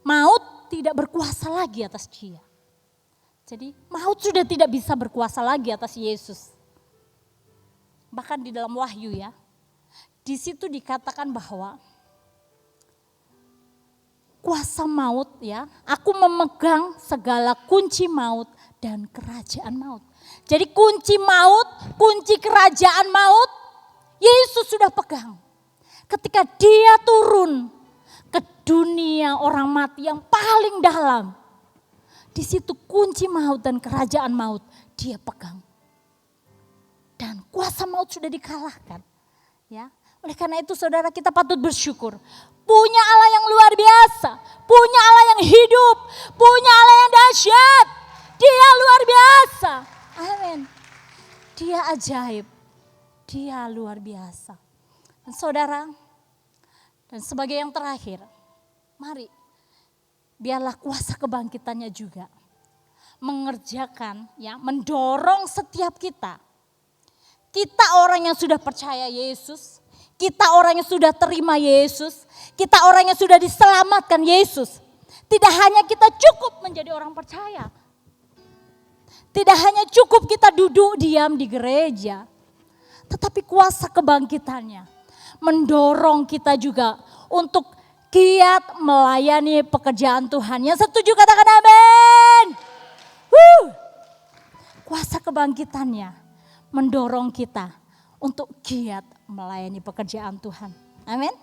Maut tidak berkuasa lagi atas dia. Jadi maut sudah tidak bisa berkuasa lagi atas Yesus. Bahkan di dalam Wahyu ya, di situ dikatakan bahwa kuasa maut ya, aku memegang segala kunci maut dan kerajaan maut. Jadi kunci maut, kunci kerajaan maut, Yesus sudah pegang. Ketika dia turun ke dunia orang mati yang paling dalam, di situ kunci maut dan kerajaan maut dia pegang. Dan kuasa maut sudah dikalahkan. Ya, oleh karena itu saudara, kita patut bersyukur. Punya Allah yang luar biasa, punya Allah yang hidup, punya Allah yang dahsyat. Dia luar biasa. Amin. Dia ajaib. Dia luar biasa. Dan saudara, dan sebagai yang terakhir, mari biarlah kuasa kebangkitannya juga mengerjakan, ya, mendorong setiap kita. Kita orang yang sudah percaya Yesus, kita orang yang sudah terima Yesus, kita orang yang sudah diselamatkan Yesus. Tidak hanya kita cukup menjadi orang percaya. Tidak hanya cukup kita duduk diam di gereja. Tetapi kuasa kebangkitannya mendorong kita juga untuk giat melayani pekerjaan Tuhan. Yang setuju katakan amin. Kuasa kebangkitannya mendorong kita untuk giat melayani pekerjaan Tuhan. Amin.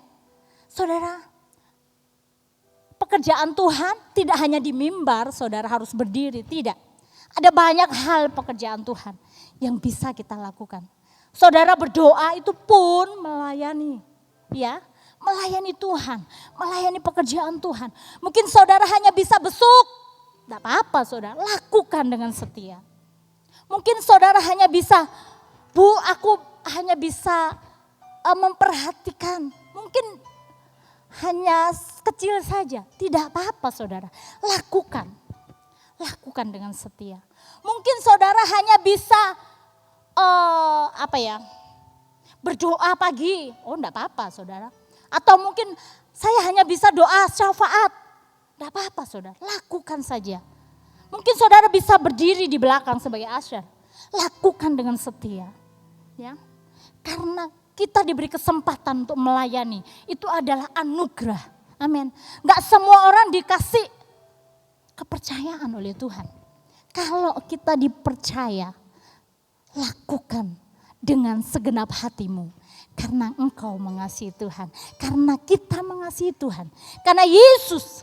Saudara, pekerjaan Tuhan tidak hanya di mimbar, saudara harus berdiri, tidak. Ada banyak hal pekerjaan Tuhan yang bisa kita lakukan. Saudara berdoa itu pun melayani, ya, melayani Tuhan, melayani pekerjaan Tuhan. Mungkin saudara hanya bisa besuk, tidak apa-apa saudara, lakukan dengan setia. Mungkin saudara hanya bisa, Bu, aku hanya bisa memperhatikan, mungkin hanya kecil saja, tidak apa-apa saudara, lakukan dengan setia. Mungkin saudara hanya bisa berdoa pagi, oh enggak apa-apa saudara. Atau mungkin saya hanya bisa doa syafaat, enggak apa-apa saudara, lakukan saja. Mungkin saudara bisa berdiri di belakang sebagai asyar, lakukan dengan setia. Ya, karena kita diberi kesempatan untuk melayani, itu adalah anugerah. Amin. Gak semua orang dikasih kepercayaan oleh Tuhan. Kalau kita dipercaya, lakukan dengan segenap hatimu. Karena engkau mengasihi Tuhan. Karena kita mengasihi Tuhan. Karena Yesus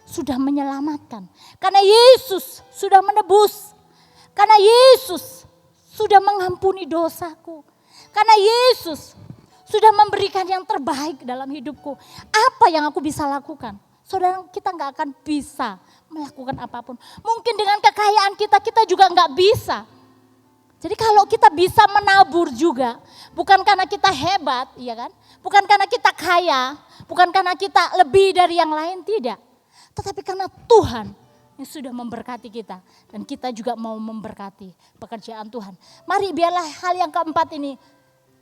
sudah menyelamatkan. Karena Yesus sudah menebus. Karena Yesus sudah mengampuni dosaku. Karena Yesus sudah memberikan yang terbaik dalam hidupku. Apa yang aku bisa lakukan? Saudara, kita gak akan bisa melakukan apapun. Mungkin dengan kekayaan kita juga gak bisa. Jadi kalau kita bisa menabur juga, bukan karena kita hebat, ya kan? Bukan karena kita kaya, bukan karena kita lebih dari yang lain, tidak. Tetapi karena Tuhan yang sudah memberkati kita. Dan kita juga mau memberkati pekerjaan Tuhan. Mari biarlah hal yang keempat ini,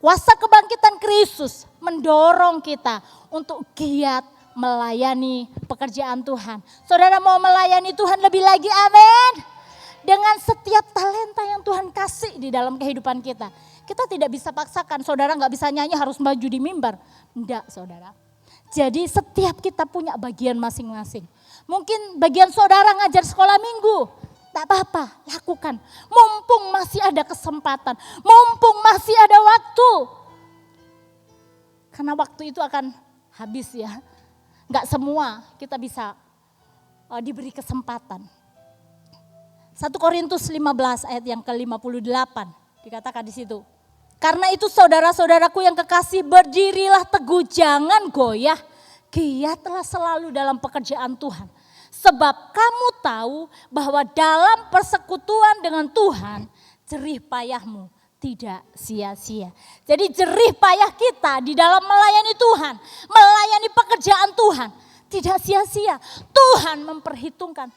kuasa kebangkitan Kristus mendorong kita untuk giat melayani pekerjaan Tuhan. Saudara mau melayani Tuhan lebih lagi, amin. Dengan setiap talenta yang Tuhan kasih di dalam kehidupan kita. Kita tidak bisa paksakan, saudara gak bisa nyanyi harus maju di mimbar. Enggak saudara. Jadi setiap kita punya bagian masing-masing. Mungkin bagian saudara ngajar sekolah minggu. Tak apa-apa, lakukan. Mumpung masih ada kesempatan, mumpung masih ada waktu. Karena waktu itu akan habis ya. Gak semua kita bisa diberi kesempatan. 1 Korintus 15 ayat yang ke-58 dikatakan di situ. Karena itu saudara-saudaraku yang kekasih, berdirilah teguh, jangan goyah, giatlah selalu dalam pekerjaan Tuhan. Sebab kamu tahu bahwa dalam persekutuan dengan Tuhan, jerih payahmu tidak sia-sia. Jadi jerih payah kita di dalam melayani Tuhan, melayani pekerjaan Tuhan, tidak sia-sia. Tuhan memperhitungkan.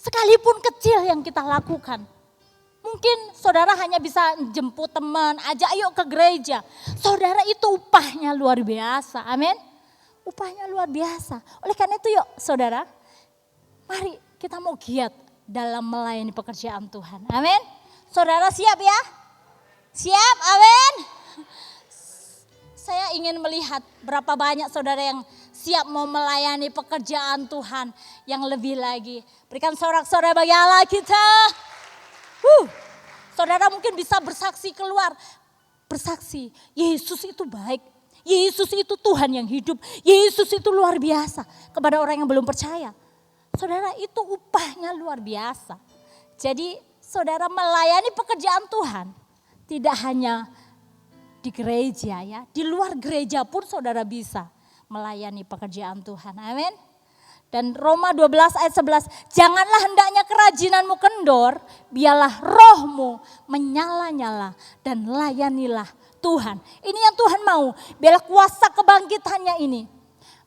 Sekalipun kecil yang kita lakukan. Mungkin saudara hanya bisa jemput teman, ajak yuk ke gereja. Saudara itu upahnya luar biasa, amin. Upahnya luar biasa. Oleh karena itu yuk saudara, mari kita mau giat dalam melayani pekerjaan Tuhan, amin. Saudara siap ya? Siap, amin. Saya ingin melihat berapa banyak saudara yang siap mau melayani pekerjaan Tuhan yang lebih lagi. Berikan sorak-sorai bagi Allah kita. Saudara mungkin bisa bersaksi keluar. Bersaksi, Yesus itu baik. Yesus itu Tuhan yang hidup. Yesus itu luar biasa kepada orang yang belum percaya. Saudara itu upahnya luar biasa. Jadi saudara melayani pekerjaan Tuhan tidak hanya di gereja ya. Di luar gereja pun saudara bisa melayani pekerjaan Tuhan. Amin. Dan Roma 12 ayat 11. Janganlah hendaknya kerajinanmu kendor. Biarlah rohmu menyala-nyala. Dan layanilah Tuhan. Ini yang Tuhan mau. Biarlah kuasa kebangkitannya ini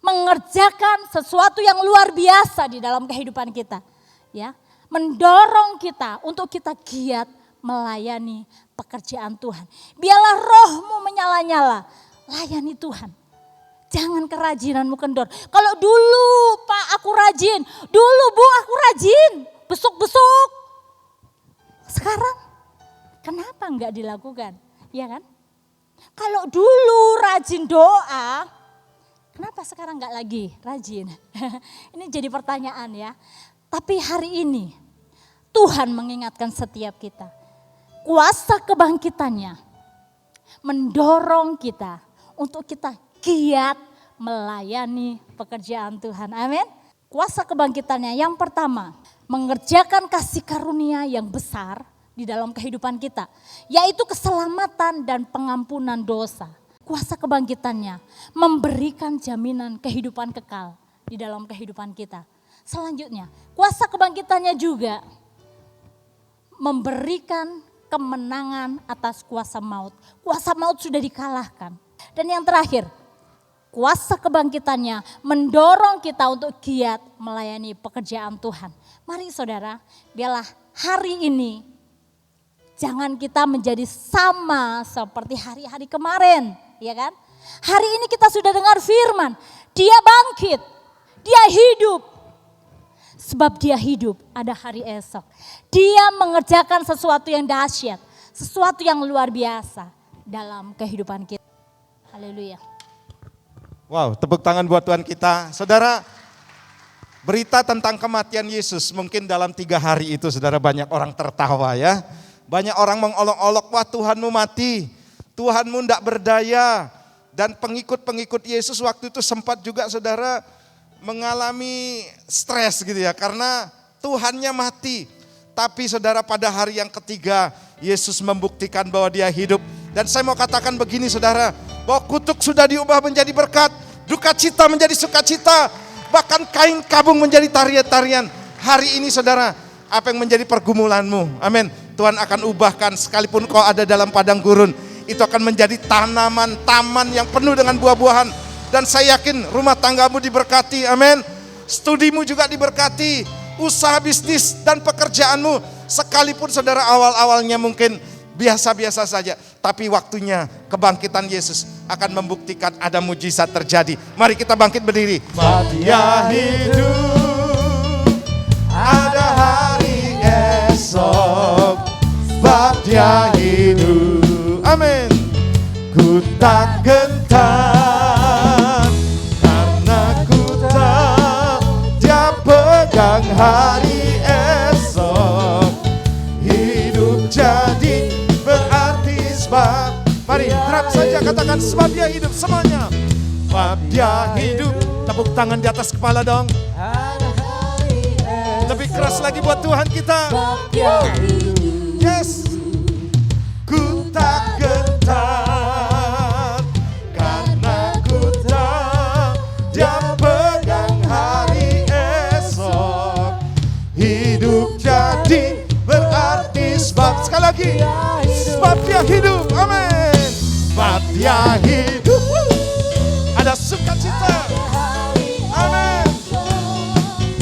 mengerjakan sesuatu yang luar biasa di dalam kehidupan kita. Ya, mendorong kita untuk kita giat melayani pekerjaan Tuhan. Biarlah rohmu menyala-nyala. Layani Tuhan. Jangan kerajinanmu kendor. Kalau dulu Pak aku rajin, dulu Bu aku rajin, besuk-besuk. Sekarang kenapa enggak dilakukan? Ya kan? Kalau dulu rajin doa, kenapa sekarang enggak lagi rajin? Ini jadi pertanyaan ya. Tapi hari ini Tuhan mengingatkan setiap kita. Kuasa kebangkitannya mendorong kita untuk kita giat melayani pekerjaan Tuhan. Amin. Kuasa kebangkitannya yang pertama, mengerjakan kasih karunia yang besar di dalam kehidupan kita, yaitu keselamatan dan pengampunan dosa. Kuasa kebangkitannya memberikan jaminan kehidupan kekal di dalam kehidupan kita. Selanjutnya, kuasa kebangkitannya juga memberikan kemenangan atas kuasa maut. Kuasa maut sudah dikalahkan. Dan yang terakhir, kuasa kebangkitannya mendorong kita untuk giat melayani pekerjaan Tuhan. Mari saudara, biarlah hari ini jangan kita menjadi sama seperti hari-hari kemarin, ya kan? Hari ini kita sudah dengar firman, dia bangkit, dia hidup. Sebab dia hidup, ada hari esok. Dia mengerjakan sesuatu yang dahsyat, sesuatu yang luar biasa dalam kehidupan kita. Haleluya. Wow, tepuk tangan buat Tuhan kita. Saudara, berita tentang kematian Yesus mungkin dalam 3 hari itu saudara banyak orang tertawa ya. Banyak orang mengolok-olok, wah Tuhanmu mati, Tuhanmu tidak berdaya. Dan pengikut-pengikut Yesus waktu itu sempat juga saudara mengalami stres gitu ya. Karena Tuhannya mati. Tapi saudara pada hari yang ketiga Yesus membuktikan bahwa dia hidup. Dan saya mau katakan begini saudara, bahwa kutuk sudah diubah menjadi berkat, duka cita menjadi sukacita, bahkan kain kabung menjadi tarian-tarian. Hari ini saudara, apa yang menjadi pergumulanmu, amin, Tuhan akan ubahkan. Sekalipun kau ada dalam padang gurun, itu akan menjadi tanaman, taman yang penuh dengan buah-buahan. Dan saya yakin rumah tanggamu diberkati, amin. Studimu juga diberkati, usaha bisnis dan pekerjaanmu. Sekalipun saudara awal-awalnya mungkin biasa-biasa saja, tapi waktunya kebangkitan Yesus akan membuktikan ada mujizat terjadi. Mari kita bangkit berdiri. Dia hidup, ada hari esok, sebab dia hidup. Amin. Ku tak gentar, karena ku tahu dia pegang hari esok. Hidup jadi berarti sebab. Mari terap saja katakan sebab dia hidup semuanya. Sebab dia hidup. Tepuk tangan di atas kepala dong. Lebih keras lagi buat Tuhan kita. Yes. Ku tak gentar, karena ku tahu dia pegang hari esok. Hidup jadi berarti sebab. Sekali lagi, sebab dia hidup, amin. Sebab dia hidup, ada sukacita, amin.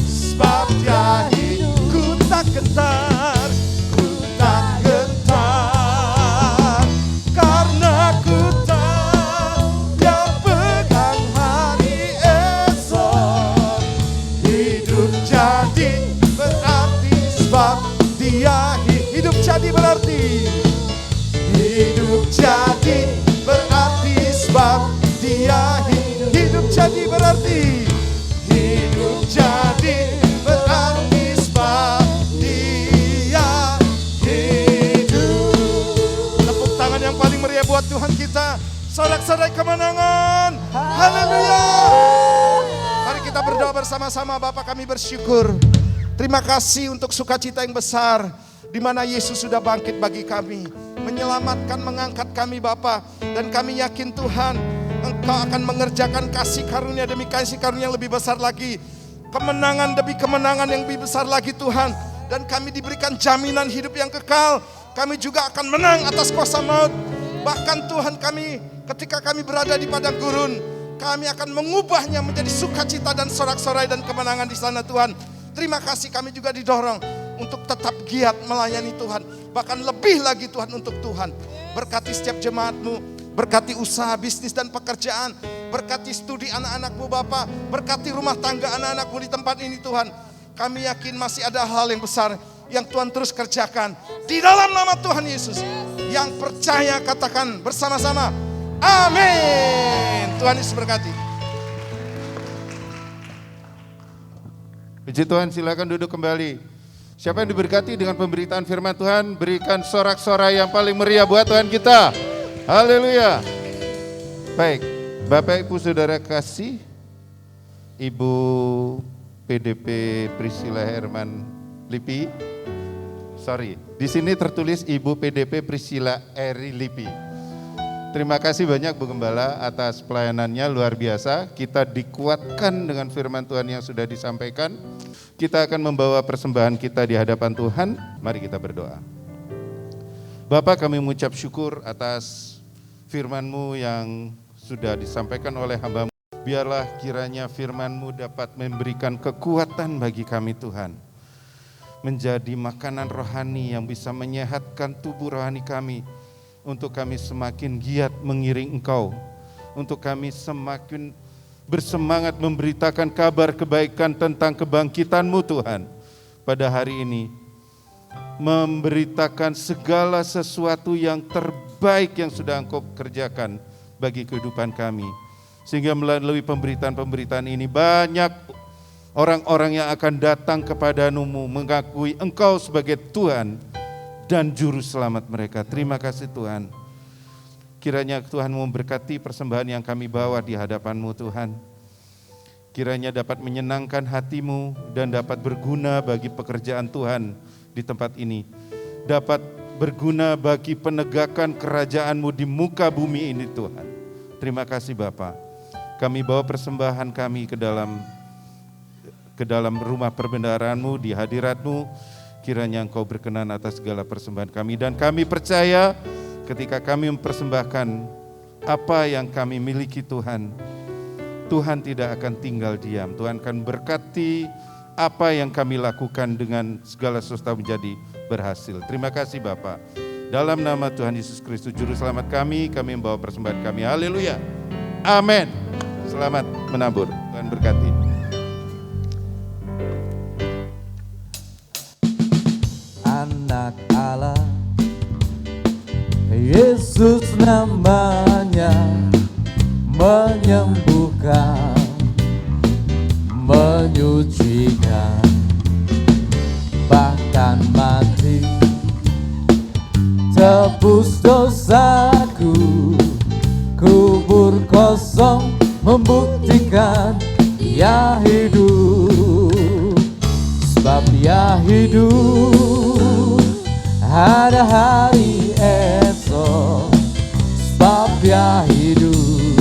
Sebab dia hidup, ku tak gentar, ku tak gentar, karena ku tahu dia pegang hari esok. Hidup jadi berarti sebab dia hidup jadi berarti. Hidup jadi berarti sebab dia hidup jadi berarti. Hidup jadi berarti sebab dia hidup. Tepuk tangan yang paling meriah buat Tuhan kita. Sorak-sorai kemenangan. Haleluya. Mari kita berdoa bersama-sama. Bapa, kami bersyukur. Terima kasih untuk sukacita yang besar di mana Yesus sudah bangkit bagi kami, menyelamatkan, mengangkat kami Bapa. Dan kami yakin Tuhan, Engkau akan mengerjakan kasih karunia demi kasih karunia yang lebih besar lagi, kemenangan demi kemenangan yang lebih besar lagi Tuhan. Dan kami diberikan jaminan hidup yang kekal. Kami juga akan menang atas kuasa maut. Bahkan Tuhan, kami ketika kami berada di padang gurun, kami akan mengubahnya menjadi sukacita dan sorak-sorai dan kemenangan di sana Tuhan. Terima kasih, kami juga didorong untuk tetap giat melayani Tuhan. Bahkan lebih lagi Tuhan untuk Tuhan. Berkati setiap jemaat-Mu, berkati usaha, bisnis dan pekerjaan. Berkati studi anak-anak-Mu Bapa, berkati rumah tangga anak-anak-Mu di tempat ini Tuhan. Kami yakin masih ada hal yang besar yang Tuhan terus kerjakan. Di dalam nama Tuhan Yesus. Yang percaya katakan bersama-sama, amin. Tuhan Yesus berkati. Puji Tuhan, silakan duduk kembali. Siapa yang diberkati dengan pemberitaan firman Tuhan, berikan sorak-sorai yang paling meriah buat Tuhan kita. Haleluya. Baik, Bapak Ibu Saudara kasih, Ibu PDP Priscilla Herman Lipi. Di sini tertulis Ibu PDP Priscilla Eri Lipi. Terima kasih banyak Bu Gembala atas pelayanannya, luar biasa. Kita dikuatkan dengan firman Tuhan yang sudah disampaikan. Kita akan membawa persembahan kita di hadapan Tuhan. Mari kita berdoa. Bapak, kami mengucap syukur atas firman-Mu yang sudah disampaikan oleh hamba-Mu. Biarlah kiranya firman-Mu dapat memberikan kekuatan bagi kami Tuhan. Menjadi makanan rohani yang bisa menyehatkan tubuh rohani kami. Untuk kami semakin giat mengiring Engkau. Untuk kami semakin bersemangat memberitakan kabar kebaikan tentang kebangkitan-Mu Tuhan. Pada hari ini, memberitakan segala sesuatu yang terbaik yang sudah Engkau kerjakan bagi kehidupan kami. Sehingga melalui pemberitaan-pemberitaan ini banyak orang-orang yang akan datang kepadamu mengakui Engkau sebagai Tuhan dan Juru Selamat mereka. Terima kasih Tuhan. Kiranya Tuhan memberkati persembahan yang kami bawa di hadapan-Mu Tuhan. Kiranya dapat menyenangkan hati-Mu dan dapat berguna bagi pekerjaan Tuhan di tempat ini. Dapat berguna bagi penegakan kerajaan-Mu di muka bumi ini Tuhan. Terima kasih Bapa. Kami bawa persembahan kami ke dalam rumah perbendaharaan-Mu, di hadirat-Mu. Kiranya Engkau berkenan atas segala persembahan kami. Dan kami percaya ketika kami mempersembahkan apa yang kami miliki Tuhan, Tuhan tidak akan tinggal diam. Tuhan akan berkati apa yang kami lakukan dengan segala sesuatu menjadi berhasil. Terima kasih Bapa. Dalam nama Tuhan Yesus Kristus Juru Selamat kami membawa persembahan kami. Haleluya. Amin. Selamat menabur. Tuhan berkati. Anak Allah, Yesus namanya, menyembuhkan, menyucikan, bahkan mati, tebus dosaku. Kubur kosong membuktikan Dia hidup, sebab Dia hidup. Ada hari esok, sebab Dia hidup.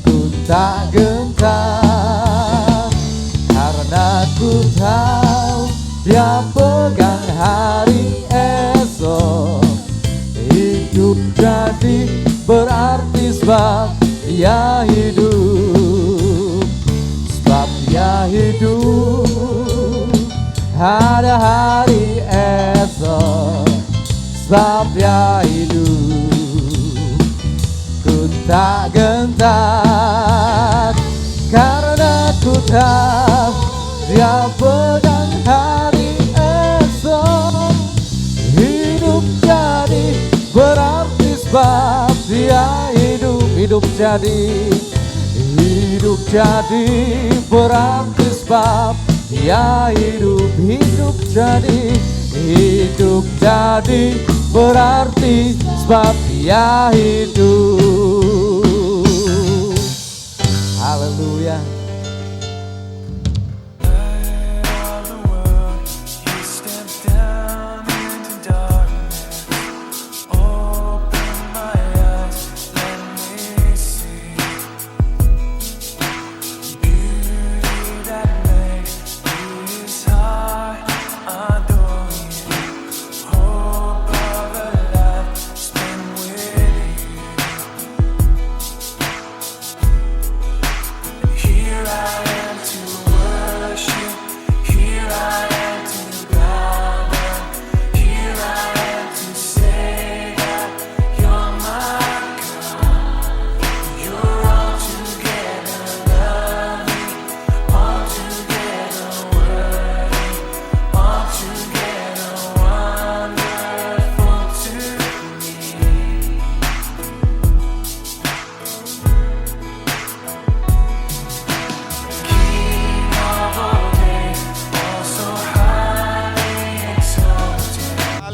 Ku tak gentar karena ku tahu Dia pegang hari esok. Hidup jadi berarti sebab Dia hidup, sebab Dia hidup. Ada hari esok, sebab Dia hidup. Ku tak gentar karena ku tahu Dia pegang hari esok. Hidup jadi berarti sebab Dia hidup. Hidup jadi berarti sebab Dia hidup. Hidup jadi berarti sebab Dia hidup. Haleluya.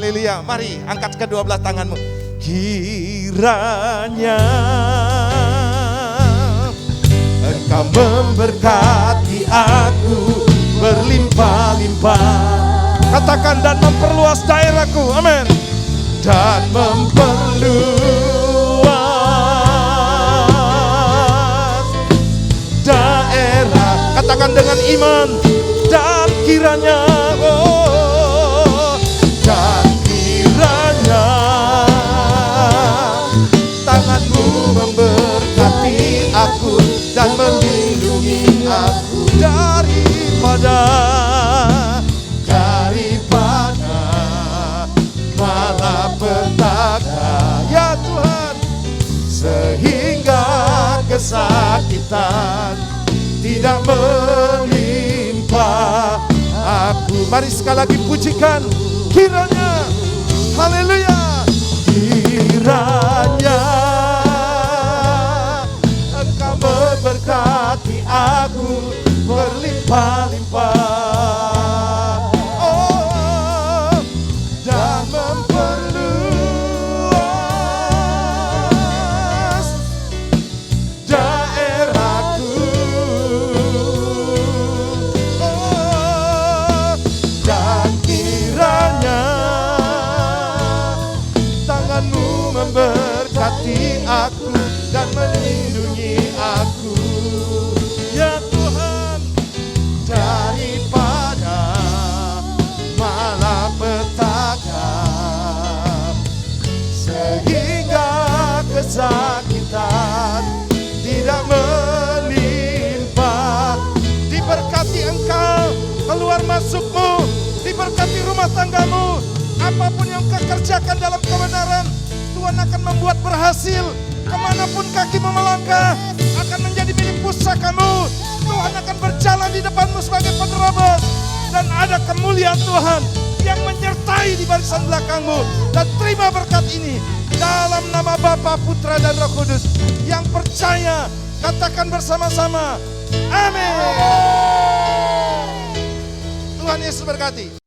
Haleluya, mari angkat kedua belah tanganmu. Kiranya Engkau memberkati aku berlimpah-limpah. Katakan, dan memperluas daerahku, amin. Dan memperluas daerah. Katakan dengan iman. Dan kiranya, dan kiranya tanganmu memberkati aku dan melindungi aku daripada malapetaka, ya Tuhan, sehingga kesakitan tidak menimpa aku. Mari sekali lagi pujikan. Kiranya, haleluya, kiranya berlimpah-limpah. Oh, dan memperluas daerahku. Oh, dan kiranya tanganmu memberkati aku dan melindungi aku, ya Tuhan, daripada malapetaka, sehingga kesakitan tidak melimpah. Diberkati engkau keluar masukmu, diberkati rumah tanggamu, apapun yang kau kerjakan dalam kebenaran, Tuhan akan membuat berhasil. Kemanapun kakimu melangkah akan menjadi milik pusakamu. Tuhan akan berjalan di depanmu sebagai penerobos, dan ada kemuliaan Tuhan yang menyertai di barisan belakangmu. Dan terima berkat ini dalam nama Bapa, Putra, dan Roh Kudus. Yang percaya katakan bersama-sama, amin. Tuhan Yesus berkati.